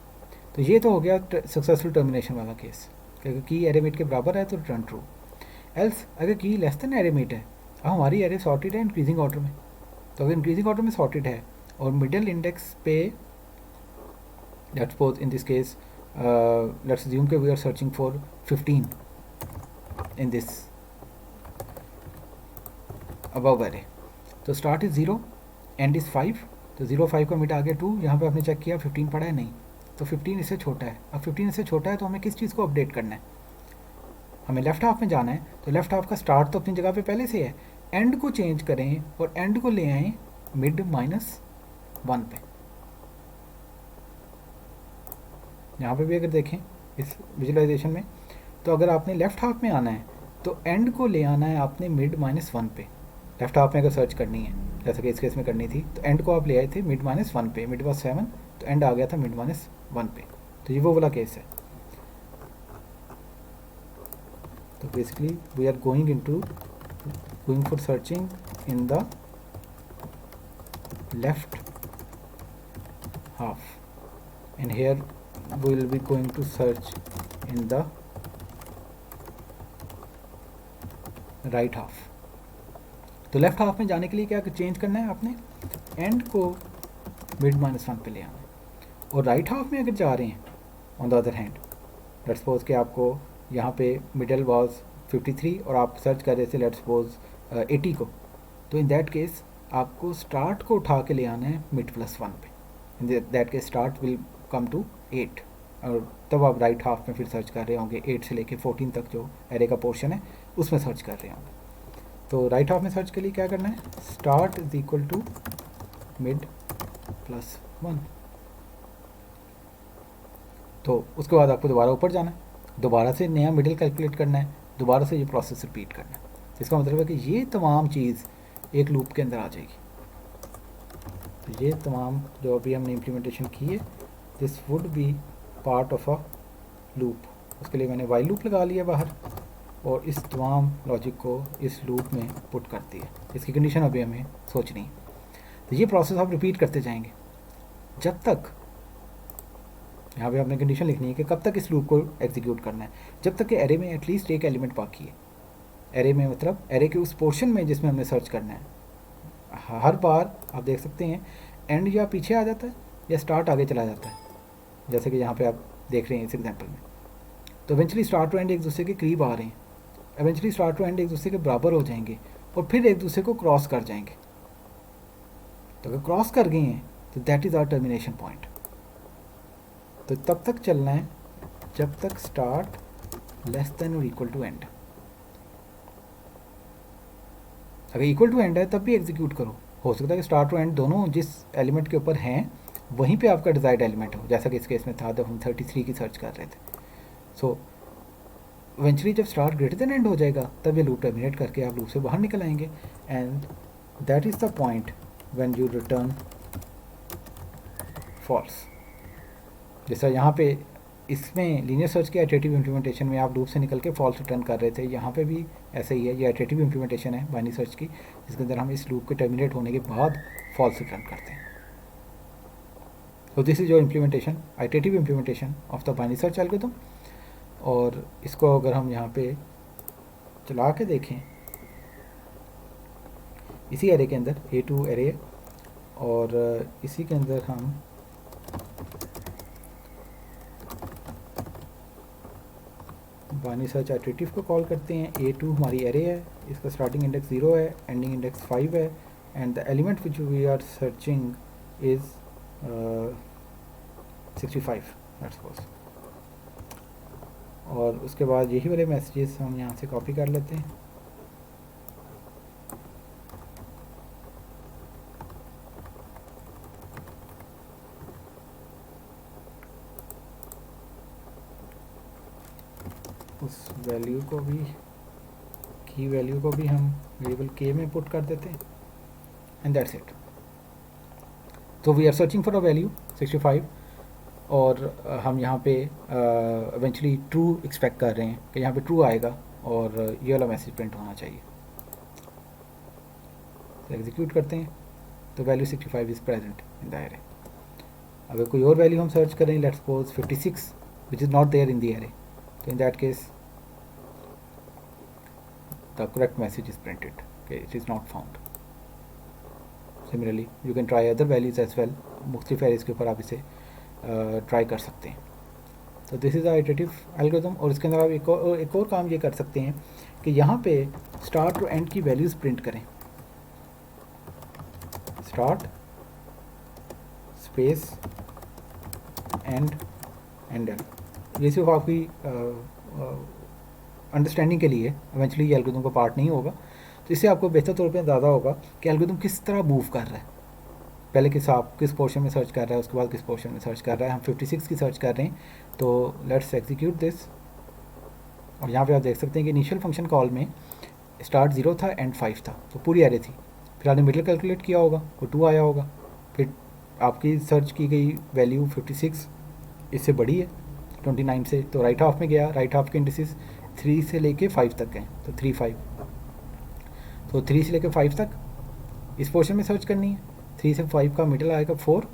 तो ये तो हो गया सक्सेसफुल टर्मिनेशन वाला केस, अगर की एरे मिड के बराबर है तो रिटर्न ट्रू। एल्स अगर की लेस देन एरे मिड है, अब हमारी एरे सॉर्टेड है इंक्रीजिंग ऑर्डर में, तो अगर इंक्रीजिंग ऑर्डर में सॉर्टेड है और मिडिल इंडेक्स पे, let's suppose in this case let's assume that we are searching for 15 in this above array, तो start is 0 end is 5, तो 0 5 का मिड आ गया 2, यहाँ पे आपने चेक किया 15 पड़ा है नहीं, तो 15 इससे छोटा है। अब 15 इससे छोटा है तो हमें किस चीज़ को अपडेट करना है, हमें लेफ्ट हाफ में जाना है। तो लेफ्ट हाफ का स्टार्ट तो अपनी जगह पे पहले से है, एंड को चेंज करें और एंड को ले आएँ मिड -1 पे। यहाँ पे भी अगर देखें इस विजुअलाइजेशन में, तो अगर आपने लेफ़्ट हाफ में आना है तो एंड को ले आना है आपने मिड -1 पे। लेफ़्ट हाफ में अगर सर्च करनी है, जैसे कि इस केस में करनी थी, तो एंड को आप ले आए थे मिड -1 पे, मिड was 7, तो एंड आ गया था मिड -1 पे। तो ये वो वाला केस है। तो basically we are going for searching in the left half, and here we will be going to search in the right half। तो लेफ्ट हाफ में जाने के लिए क्या चेंज करना है, आपने एंड को मिड -1 पे ले आना है। और राइट हाफ में अगर जा रहे हैं on the other hand, let's suppose कि आपको यहाँ पे मिडल वाज 53 और आप सर्च कर रहे थे लेट्स सपोज 80 को, तो इन दैट केस आपको स्टार्ट को उठा के ले आना है मिड +1 पे। In that case start will come to 8 और तब आप राइट हाफ में फिर सर्च कर रहे होंगे 8 से लेके 14 तक जो एरे का पोर्शन है उसमें सर्च कर रहे होंगे। तो राइट हाफ में सर्च के लिए क्या करना है, start is equal to mid +1। तो उसके बाद आपको दोबारा ऊपर जाना है, दोबारा से नया मिडिल कैलकुलेट करना है, दोबारा से ये प्रोसेस रिपीट करना है। इसका मतलब है कि ये तमाम चीज़ एक लूप के अंदर आ जाएगी। तो ये तमाम जो अभी हमने इम्प्लीमेंटेशन की है, this would be part of a loop. उसके लिए मैंने वाइल लूप लगा लिया बाहर और इस तमाम लॉजिक को इस लूप में पुट करती है। इसकी कंडीशन अभी हमें सोचनी है। तो ये प्रोसेस आप रिपीट करते जाएंगे जब तक, यहाँ पे आपने कंडीशन लिखनी है कि कब तक इस लूप को एग्जीक्यूट करना है, जब तक कि एरे में एटलीस्ट एक एलिमेंट बाकी है। एरे में मतलब एरे के उस पोर्शन में जिसमें हमने सर्च करना है। हर बार आप देख सकते हैं एंड या पीछे आ जाता है या स्टार्ट आगे चला जाता है, जैसे कि यहाँ पे आप देख रहे हैं इस एग्जांपल में। तो इवेंचुअली स्टार्ट टू एंड एक दूसरे के करीब आ रहे हैं, इवेंचुअली स्टार्ट टू एंड एक दूसरे के बराबर हो जाएंगे और फिर एक दूसरे को क्रॉस कर जाएंगे। तो अगर क्रॉस कर गए हैं तो that is our termination point. तो तब तक चलना है जब तक स्टार्ट लेस देन और इक्वल टू एंड। अगर इक्वल टू एंड है तब भी एग्जीक्यूट करो। हो सकता है कि स्टार्ट और एंड दोनों जिस एलिमेंट के ऊपर हैं वहीं पे आपका डिजायर्ड एलिमेंट हो, जैसा कि इस केस में था जब हम 33 की सर्च कर रहे थे। सो इवेंचुअली जब स्टार्ट ग्रेटर देन एंड हो जाएगा तब ये लूप टर्मिनेट करके आप लूप से बाहर निकल आएंगे and that is the point when you return false. जैसा यहाँ पे इसमें लीनियर सर्च के इटरेटिव इम्प्लीमेंटेशन में आप लूप से निकल के फॉल्स रिटर्न कर रहे थे, यहाँ पे भी ऐसे ही है। ये इटरेटिव इम्प्लीमेंटेशन है बाइनरी सर्च की, जिसके अंदर हम इस लूप के टर्मिनेट होने के बाद फॉल्स रिटर्न करते हैं। तो this is your implementation, iterative implementation of the binary search algorithm. और इसको अगर हम यहाँ पे चला के देखें, इसी एरे के अंदर A2 एरे है और इसी के अंदर हम बाइनरी सर्च इटरेटिव को कॉल करते हैं। A2 हमारी एरे है, इसका स्टार्टिंग इंडेक्स 0 है, एंडिंग इंडेक्स 5 है and the element which we are searching is 65 let's suppose. और उसके बाद यही वाले मैसेजेस हम यहाँ से कॉपी कर लेते हैं। उस वैल्यू को भी, की वैल्यू को भी हम वेरिएबल k में पुट कर देते हैं एंड दैट्स इट। तो we are searching for a value 65 और हम यहाँ पे इवेंचुअली ट्रू एक्सपेक्ट कर रहे हैं कि यहाँ पे ट्रू आएगा और ये वाला मैसेज प्रिंट होना चाहिए। तो एग्जीक्यूट करते हैं तो value 65 is present in the array. अगर कोई और वैल्यू हम सर्च करें, let's suppose 56 which is not there in the array, तो in that case the correct message is printed, okay, it is not found. Similarly you can try other values as well, मुख्तलिफ एरेज के ऊपर आप इसे ट्राई कर सकते हैं। तो this is a iterative algorithm. और इसके अंदर आप एक और काम ये कर सकते हैं कि यहाँ पे स्टार्ट और एंड की वैल्यूज़ प्रिंट करें। स्टार्ट स्पेस एंड एंड ये सिर्फ आपकी अंडरस्टैंडिंग के लिए, इवेंचुअली ये एल्गोरिथम का पार्ट नहीं होगा। तो इससे आपको बेहतर तौर पे अंदाज़ा होगा कि एल्गोरिथम किस तरह मूव कर रहा है। पहले किस पोर्शन में सर्च कर रहा है, उसके बाद किस पोर्शन में सर्च कर रहा है। हम 56 की सर्च कर रहे हैं, तो लेट्स एग्जीक्यूट दिस। और यहाँ पे आप देख सकते हैं कि इनिशियल फंक्शन कॉल में स्टार्ट 0 था, एंड 5 था, तो पूरी एरे थी। फिर आपने मिडिल कैलकुलेट किया होगा, वो 2 आया होगा। फिर आपकी सर्च की गई वैल्यू 56 इससे बड़ी है 29 से, तो राइट हाफ में गया। राइट हाफ के इंडिसेस 3 से लेके 5 तक गए, तो 3 5, तो 3 से लेके 5 तक इस पोर्शन में सर्च करनी है। 3 से 5 का मिडिल आएगा 4।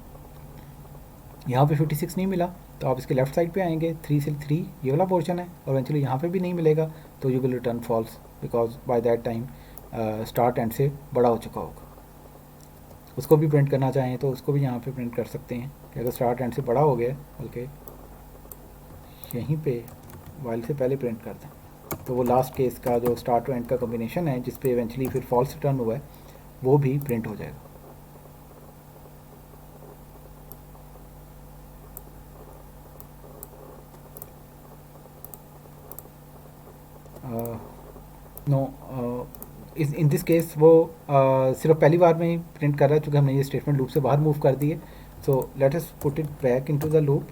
यहाँ पे 56 नहीं मिला तो आप इसके लेफ्ट साइड पे आएंगे, 3 से 3 ये वाला पोर्शन है, और इवेंचुअली यहाँ पे भी नहीं मिलेगा तो you will return false because by that time start end से बड़ा हो चुका होगा। उसको भी प्रिंट करना चाहें तो उसको भी यहाँ पे प्रिंट कर सकते हैं कि अगर स्टार्ट एंड से बड़ा हो गया, बल्कि यहीं पे वाइल से पहले प्रिंट कर दें, तो वो लास्ट केस का जो स्टार्ट टू एंड का कॉम्बिनेशन है जिस पे इवेंचुअली फिर फॉल्स रिटर्न हुआ है वो भी प्रिंट हो जाएगा। नो, इस इन दिस केस वो सिर्फ पहली बार में ही प्रिंट कर रहा है क्योंकि हमने ये स्टेटमेंट लूप से बाहर मूव कर दी है। So let us put it back into the loop,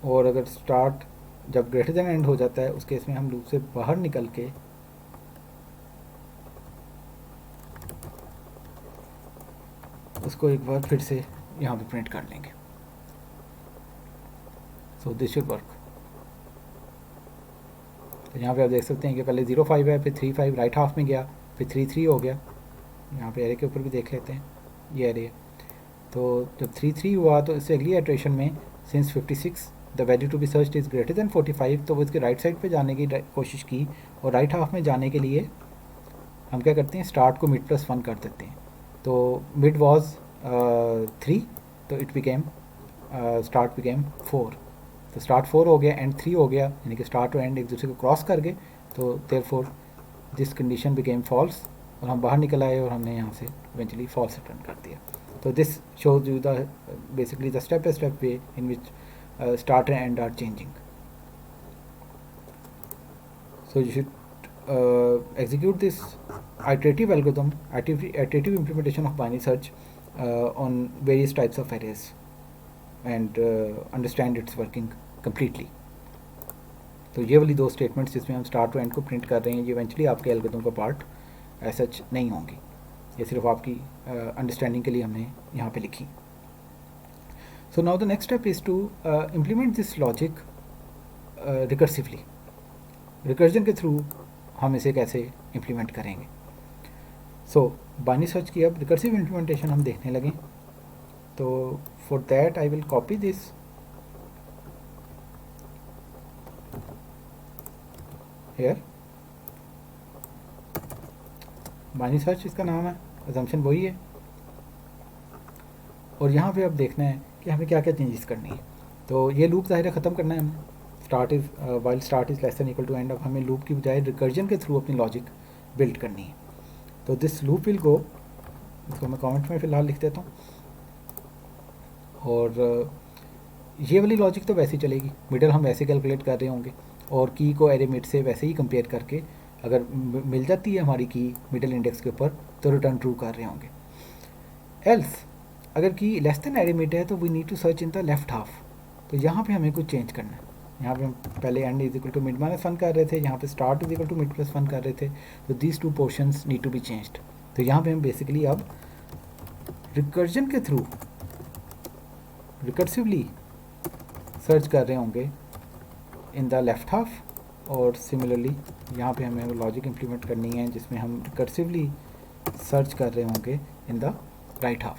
और अगर स्टार्ट जब ग्रेटर देन एंड हो जाता है उस केस में हम लूप से बाहर निकल के उसको एक बार फिर से यहाँ पे प्रिंट कर लेंगे। So this should work. तो यहाँ पे आप देख सकते हैं कि पहले 0 5 है, फिर 3 5 राइट हाफ में गया, फिर 3 3 हो गया। यहाँ पे एरे के ऊपर भी देख लेते हैं, ये एरे है। तो जब 3 3 हुआ तो इससे अगली इटरेशन में since 56 the value to be searched is greater than 45, तो वो इसके राइट साइड पे जाने की कोशिश की, और राइट हाफ में जाने के लिए हम क्या करते हैं, स्टार्ट को मिड +1 कर देते हैं। तो मिड वॉज 3, तो इट बिकेम स्टार्ट बिकेम 4। तो स्टार्ट 4 हो गया, एंड 3 हो गया, यानी कि स्टार्ट और एंड एक दूसरे को क्रॉस कर गए। तो therefore this condition became false, और हम बाहर निकल आए और हमने यहाँ से इवेंचुअली फॉल्स रिटर्न कर दिया। तो this shows you the basically the step by step way in which start and end are changing. So you should execute this iterative algorithm, iterative implementation of binary search on various types of arrays, and understand its working completely. तो ये वाली दो स्टेटमेंट्स जिसमें हम स्टार्ट टू एंड को प्रिंट कर रहे हैं, ये इवेंचुअली आपके एल्गोरिथम का पार्ट एज सच नहीं होंगी, ये सिर्फ आपकी अंडरस्टैंडिंग के लिए हमने यहाँ पे लिखी। So now the next step is to implement this logic recursively. Recursion के थ्रू हम इसे कैसे इम्प्लीमेंट करेंगे। सो बाइनरी सर्च की अब रिकर्सिव इम्प्लीमेंटेशन हम देखने लगे। तो for that I will copy this here, binary search इसका नाम है, अजम्पशन वही है, और यहाँ पे अब देखना है कि हमें क्या क्या चेंजेस करनी है। तो ये लूप ज़ाहिर है ख़त्म करना है हमें, start is while start is less than equal to end. अब हमें लूप की बजाय रिकर्जन के थ्रू अपनी लॉजिक बिल्ड करनी है। तो दिस लूप विल गो, इसको मैं कमेंट में फ़िलहाल लिख देता हूँ, और ये वाली लॉजिक तो वैसे ही चलेगी, मिडल हम वैसे कैलकुलेट कर रहे होंगे, और की को एरे मिड से वैसे ही कंपेयर करके अगर मिल जाती है हमारी की मिडल इंडेक्स के ऊपर तो रिटर्न ट्रू कर रहे होंगे। एल्स अगर की लेस देन एरे मिड है तो we need to search in the left half. तो यहाँ पे हमें कुछ चेंज करना है। यहाँ पे हम पहले end is equal to mid -1 कर रहे थे, यहाँ पे start is equal to mid +1 कर रहे थे। तो these two portions need to be changed. तो यहाँ पे हम बेसिकली अब रिकर्जन के थ्रू रिकर्सिवली सर्च कर रहे होंगे इन द लेफ्ट हाफ, और सिमिलरली यहाँ पे हमें लॉजिक इम्प्लीमेंट करनी है जिसमें हम रिकर्सिवली सर्च कर रहे होंगे इन द राइट हाफ।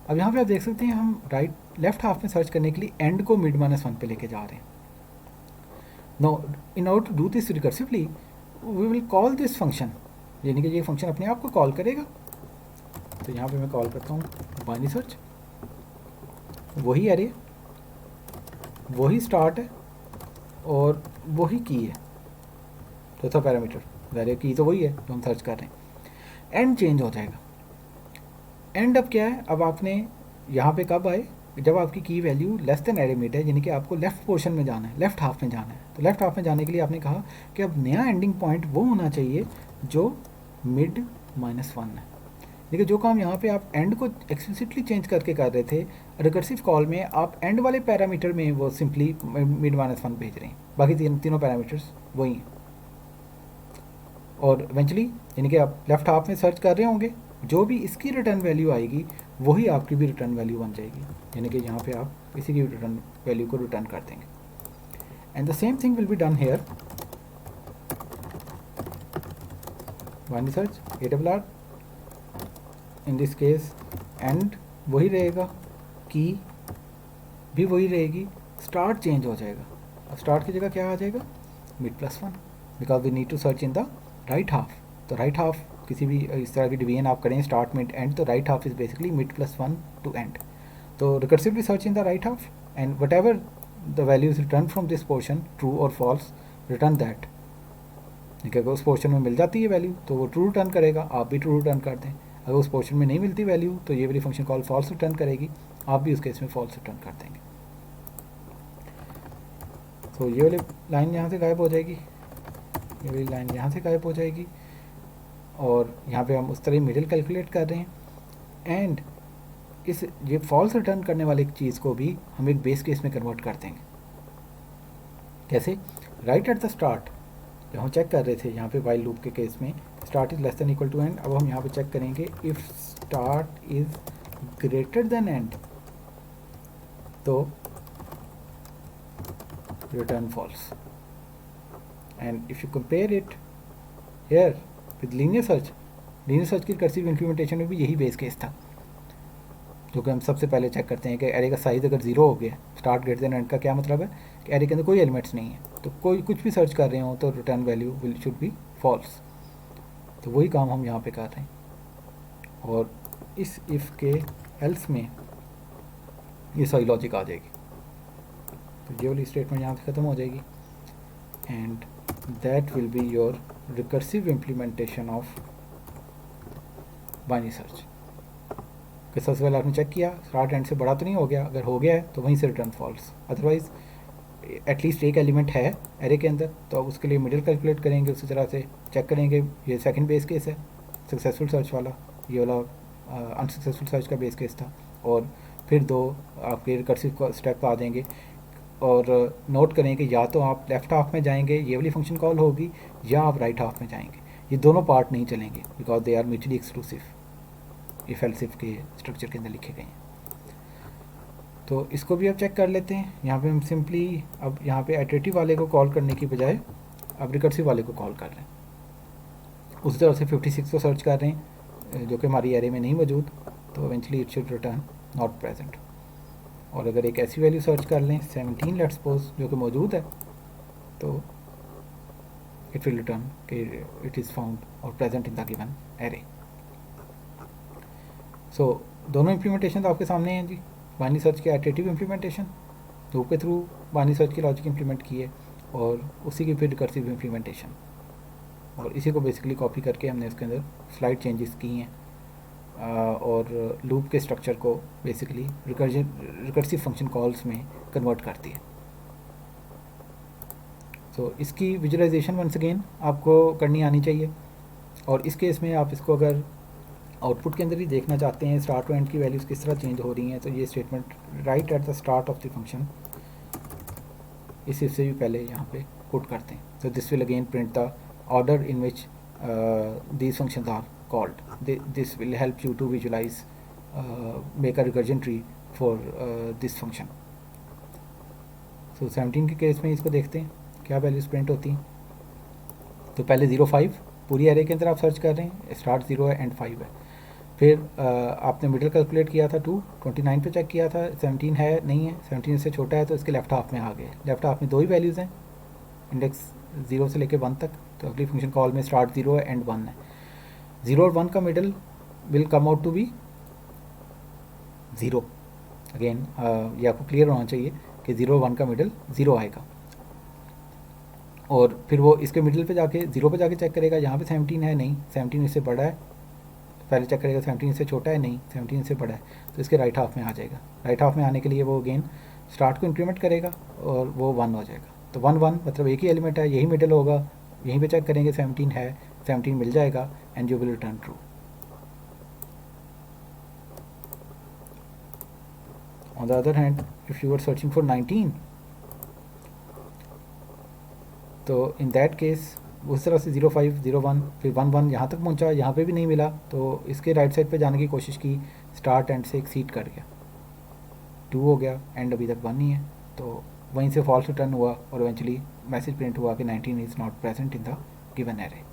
अब यहाँ पे आप देख सकते हैं हम लेफ्ट हाफ में सर्च करने के लिए एंड को मिड -1 पे लेके जा रहे हैं। No, in order to do this recursively we will call this function, यानी कि ये फंक्शन अपने आप को कॉल करेगा। तो यहाँ पे मैं कॉल करता हूँ बाइनरी सर्च, वही एरे, वही स्टार्ट है और वही की है, चौथा पैरामीटर वैल्यू की तो वही है जो हम सर्च कर रहे हैं। एंड चेंज हो जाएगा। एंड अब क्या है, अब आपने यहाँ पे कब आए, जब आपकी की value less than array mid है, यानी कि आपको लेफ्ट पोर्शन में जाना है, लेफ्ट हाफ में जाना है। तो लेफ्ट हाफ में जाने के लिए आपने कहा कि अब नया एंडिंग पॉइंट वो होना चाहिए जो मिड -1 है। देखिए जो काम यहाँ पे आप एंड को एक्सप्लिसिटली चेंज करके कर रहे थे, रिकर्सिव कॉल में आप एंड वाले पैरामीटर में वो सिंपली मिड -1 भेज रहे हैं, बाकी तीनों पैरामीटर्स वही हैं। और इवेंचुअली यानी कि आप लेफ्ट हाफ में सर्च कर रहे होंगे, जो भी इसकी रिटर्न वैल्यू आएगी वही आपकी भी रिटर्न वैल्यू बन जाएगी, यानी कि यहाँ पे आप इसी की रिटर्न वैल्यू को रिटर्न कर देंगे। And the same thing will be done here. Binary search ARR, in this case and वही रहेगा, की भी वही रहेगी, स्टार्ट चेंज हो जाएगा। अब स्टार्ट की जगह क्या आ जाएगा, mid plus one, because we need to search in the right half. तो राइट हाफ किसी भी इस तरह की डिवीजन आप करें स्टार्ट मिड एंड, तो right half is basically mid plus one to end. तो recursively search in the right half and whatever the values return from this portion, true और फॉल्स, रिटर्न दैट. ठीक है, अगर उस पोर्शन में मिल जाती है वैल्यू तो वो ट्रू रिटर्न करेगा, आप भी ट्रू रिटर्न कर दें. अगर उस पोर्शन में नहीं मिलती वैल्यू तो ये वाली फंक्शन कॉल फॉल्स रिटर्न करेगी, आप भी उस केस में फॉल्स रिटर्न कर देंगे. तो ये वाली लाइन यहाँ से गायब हो जाएगी, ये वाली लाइन यहाँ से गायब हो जाएगी, और यहाँ पे हम उस तरह मिडिल कैलकुलेट कर रहे हैं. एंड इस ये फॉल्स रिटर्न करने वाली चीज़ को भी हम एक बेस केस में कन्वर्ट कर देंगे. कैसे? राइट एट द स्टार्ट जब हम चेक कर रहे थे यहाँ पे वाइल लूप के केस में start is less than equal to end, अब हम यहाँ पे चेक करेंगे if start is greater than end तो return false. And if you compare it here with linear search की रिकर्सिव इंप्लीमेंटेशन में भी यही बेस केस था, जो कि हम सबसे पहले चेक करते हैं कि एरे का साइज़ अगर ज़ीरो हो गया, स्टार्ट ग्रेटर देन एंड का क्या मतलब है कि एरे के अंदर कोई एलिमेंट्स नहीं है, तो कोई कुछ भी सर्च कर रहे हो तो return value will should be false. तो वही काम हम यहाँ पे कर रहे हैं. और इस इफ़ के एल्स में ये सारी लॉजिक आ जाएगी. तो ये वाली स्टेटमेंट यहाँ से ख़त्म हो जाएगी and that will be your recursive implementation of binary search. कि सबसे पहले आपने चेक किया स्टार्ट एंड से बड़ा तो नहीं हो गया, अगर हो गया है तो वहीं से रिटर्न फॉल्स, अदरवाइज़ एटलीस्ट एक एलिमेंट है एरे के अंदर, तो अब उसके लिए मिडिल कैलकुलेट करेंगे, उसी तरह से चेक करेंगे. ये सेकंड बेस केस है सक्सेसफुल सर्च वाला, ये वाला अनसक्सेसफुल सर्च का बेस केस था. और फिर दो आपके रिकर्सिव स्टेप आ जाएंगे, और नोट करें कि या तो आप लेफ्ट हाफ में जाएंगे ये वाली फंक्शन कॉल होगी, या आप राइट हाफ में जाएंगे. ये दोनों पार्ट नहीं चलेंगे because they are mutually exclusive if else if के स्ट्रक्चर के अंदर लिखे गए हैं. तो इसको भी अब चेक कर लेते हैं. यहाँ पे हम सिंपली अब यहाँ पे इटरेटिव वाले को कॉल करने की बजाय अब रिकर्सिव वाले को कॉल कर रहे हैं. उसी तरह से 56 को सर्च कर रहे हैं जो कि हमारी एरे में नहीं मौजूद, तो eventually it should return not present. और अगर एक ऐसी वैल्यू सर्च कर लें 17 लेट्स सपोज जो कि मौजूद है, तो इट विल रिटर्न कि इट इज़ फाउंड और present in the given array. So दोनों इम्प्लीमेंटेशन तो आपके सामने हैं जी. बाइनरी सर्च के इटरेटिव इम्प्लीमेंटेशन लूप के थ्रू बाइनरी सर्च की लॉजिक इम्प्लीमेंट की है, और उसी की फिर रिकर्सिव इम्प्लीमेंटेशन, और इसी को बेसिकली कॉपी करके हमने इसके अंदर स्लाइड चेंजेस की हैं और लूप के स्ट्रक्चर को बेसिकली रिकर्सिव फंक्शन कॉल्स में कन्वर्ट करती है. तो इसकी विजुअलाइजेशन वंस अगेन आपको करनी आनी चाहिए. और इस केस में आप इसको अगर आउटपुट के अंदर ही देखना चाहते हैं स्टार्ट टू एंड की वैल्यूज़ किस तरह चेंज हो रही हैं, तो ये statement right at the start of the function इस से भी पहले यहाँ पे पुट करते हैं. तो this will again print the order in which these functions are called. This will help you to visualize make a recursion tree for this function. तो 17 के केस में इसको देखते हैं क्या वैल्यूज़ प्रिंट होती हैं. तो पहले 0 5 पूरी एरे के अंदर आप सर्च कर रहे हैं, स्टार्ट 0 है एंड 5 है. फिर आपने मिडिल कैलकुलेट किया था 2, 29 पे चेक किया था 17 है नहीं है, 17 से छोटा है तो इसके लेफ्ट हाफ में आ गए. लेफ्ट हाफ में दो ही वैल्यूज़ हैं, इंडेक्स 0 से लेके 1 तक. तो अगली फंक्शन कॉल में स्टार्ट 0 है एंड 1 है. 0 और 1 का middle will come out to be 0. Again ये आपको क्लियर होना चाहिए कि 0 और 1 का मिडिल 0 आएगा. और फिर वो इसके मिडिल पे जाके 0 पे जाके चेक करेगा यहाँ पे 17 है नहीं, 17 इससे बड़ा है. पहले चेक करेगा 17 से छोटा है नहीं, 17 से बड़ा है, तो इसके राइट हाफ में आ जाएगा. राइट हाफ में आने के लिए वो अगेन स्टार्ट को इंक्रीमेंट करेगा और वो 1 हो जाएगा. तो 1 1 मतलब एक ही एलिमेंट है, यही मिडिल होगा, यहीं पे चेक करेंगे 17 है, 17 मिल जाएगा and you will return true. On the other hand if you are searching for 19, तो इन दैट केस उस तरह से 0 5 0 1 फिर 1 1 यहाँ तक पहुँचा, यहाँ पे भी नहीं मिला, तो इसके राइट साइड पे जाने की कोशिश की, स्टार्ट एंड से एक्सीड कर गया, 2 हो गया, एंड अभी तक 1 नहीं है, तो वहीं से फॉल्स रिटर्न हुआ और इवेंचुअली मैसेज प्रिंट हुआ कि 19 is not present in the given array.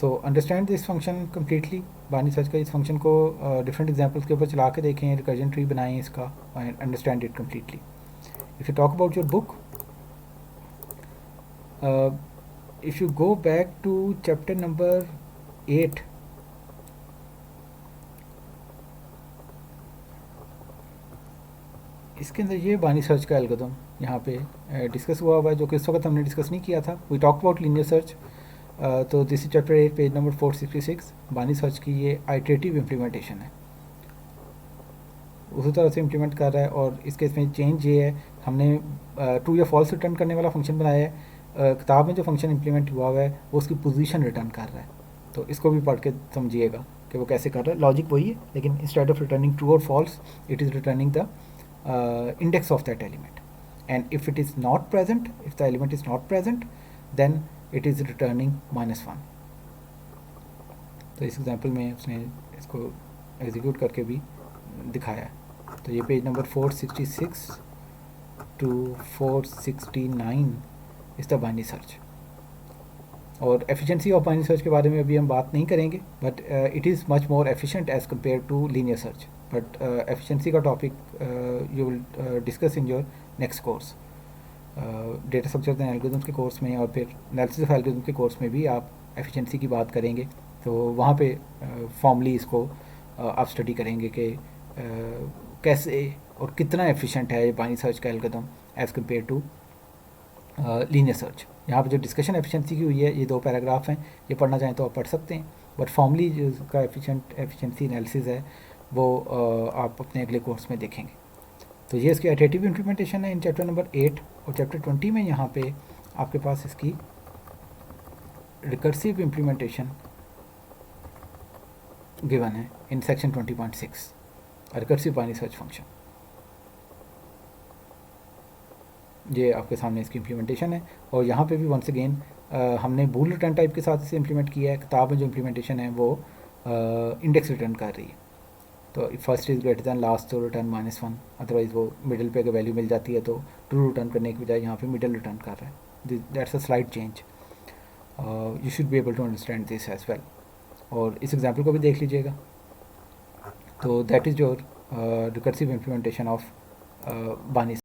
So understand this function completely. Binary search का इस फंक्शन को डिफरेंट एग्जाम्पल्स के ऊपर चला के देखें, रिकर्जन ट्री बनाएं इसका, and understand it completely. If you talk about your book, if you go back to chapter number 8, इसके अंदर ये बाइनरी सर्च का एल्गोरिथम यहाँ पे डिस्कस हुआ है, जो कि इस वक्त हमने डिस्कस नहीं किया था. We talk about linear search. तो this is chapter 8 page number 466. Binary search की ये आइटरेटिव इम्प्लीमेंटेशन है, उसी तरह से इम्प्लीमेंट कर रहा है. और इसके इसमें चेंज ये है, हमने ट्रू या फॉल्स रिटर्न करने वाला फंक्शन बनाया है. किताब में जो फंक्शन इम्प्लीमेंट हुआ है वो उसकी पोजीशन रिटर्न कर रहा है. तो इसको भी पढ़ के समझिएगा कि वो कैसे कर रहा है. लॉजिक वही है, लेकिन इंस्टेड ऑफ रिटर्निंग ट्रू और false, it is returning the index of that element. And if it is not present, if the element is not present, then it is returning -1. तो इस एग्जांपल में उसने इसको एग्जीक्यूट करके भी दिखाया है. तो ये page number 466 to 469 is the binary search. और एफिशिएंसी ऑफ बाइनरी सर्च के बारे में अभी हम बात नहीं करेंगे, but it is much more efficient as compare to linear search. But efficiency का topic you will discuss in your next course. Data structures and algorithms के कोर्स में और फिर एनालिसिस ऑफ एल्गोरिथम के कोर्स में भी आप एफिशिएंसी की बात करेंगे. तो वहाँ पे फॉर्मली इसको आप स्टडी करेंगे कि कैसे और कितना एफिशिएंट है ये बाइनरी सर्च का algorithm as compare to linear search. यहाँ पर जो डिस्कशन एफिशिएंसी की हुई है, ये 2 पैराग्राफ हैं, ये पढ़ना चाहें तो आप पढ़ सकते हैं. बट फॉर्मली जो इसका एफिशिएंसी एनालिसिस है वो आप अपने अगले कोर्स में देखेंगे. तो ये इसकी आइटरेटिव इम्प्लीमेंटेशन है इन चैप्टर नंबर 8. और चैप्टर 20 में यहाँ पे आपके पास इसकी रिकर्सिव इम्प्लीमेंटेशन गिवन है in section 20.6, recursive binary search function. ये आपके सामने इसकी इम्प्लीमेंटेशन है. और यहाँ पे भी वंस अगेन हमने बूल रिटर्न टाइप के साथ इसे इम्प्लीमेंट किया है. किताब में जो इम्प्लीमेंटेशन है वो इंडेक्स रिटर्न कर रही है. तो first is greater than last तो रिटर्न -1, अदरवाइज़ वो मिडिल पे अगर वैल्यू मिल जाती है तो ट्रू रिटर्न करने की बजाय यहाँ पे मिडिल रिटर्न कर रहा है. That's a slight change. You should be able to understand this as well. और इस एग्जाम्पल को भी देख लीजिएगा. तो that is your recursive implementation of binary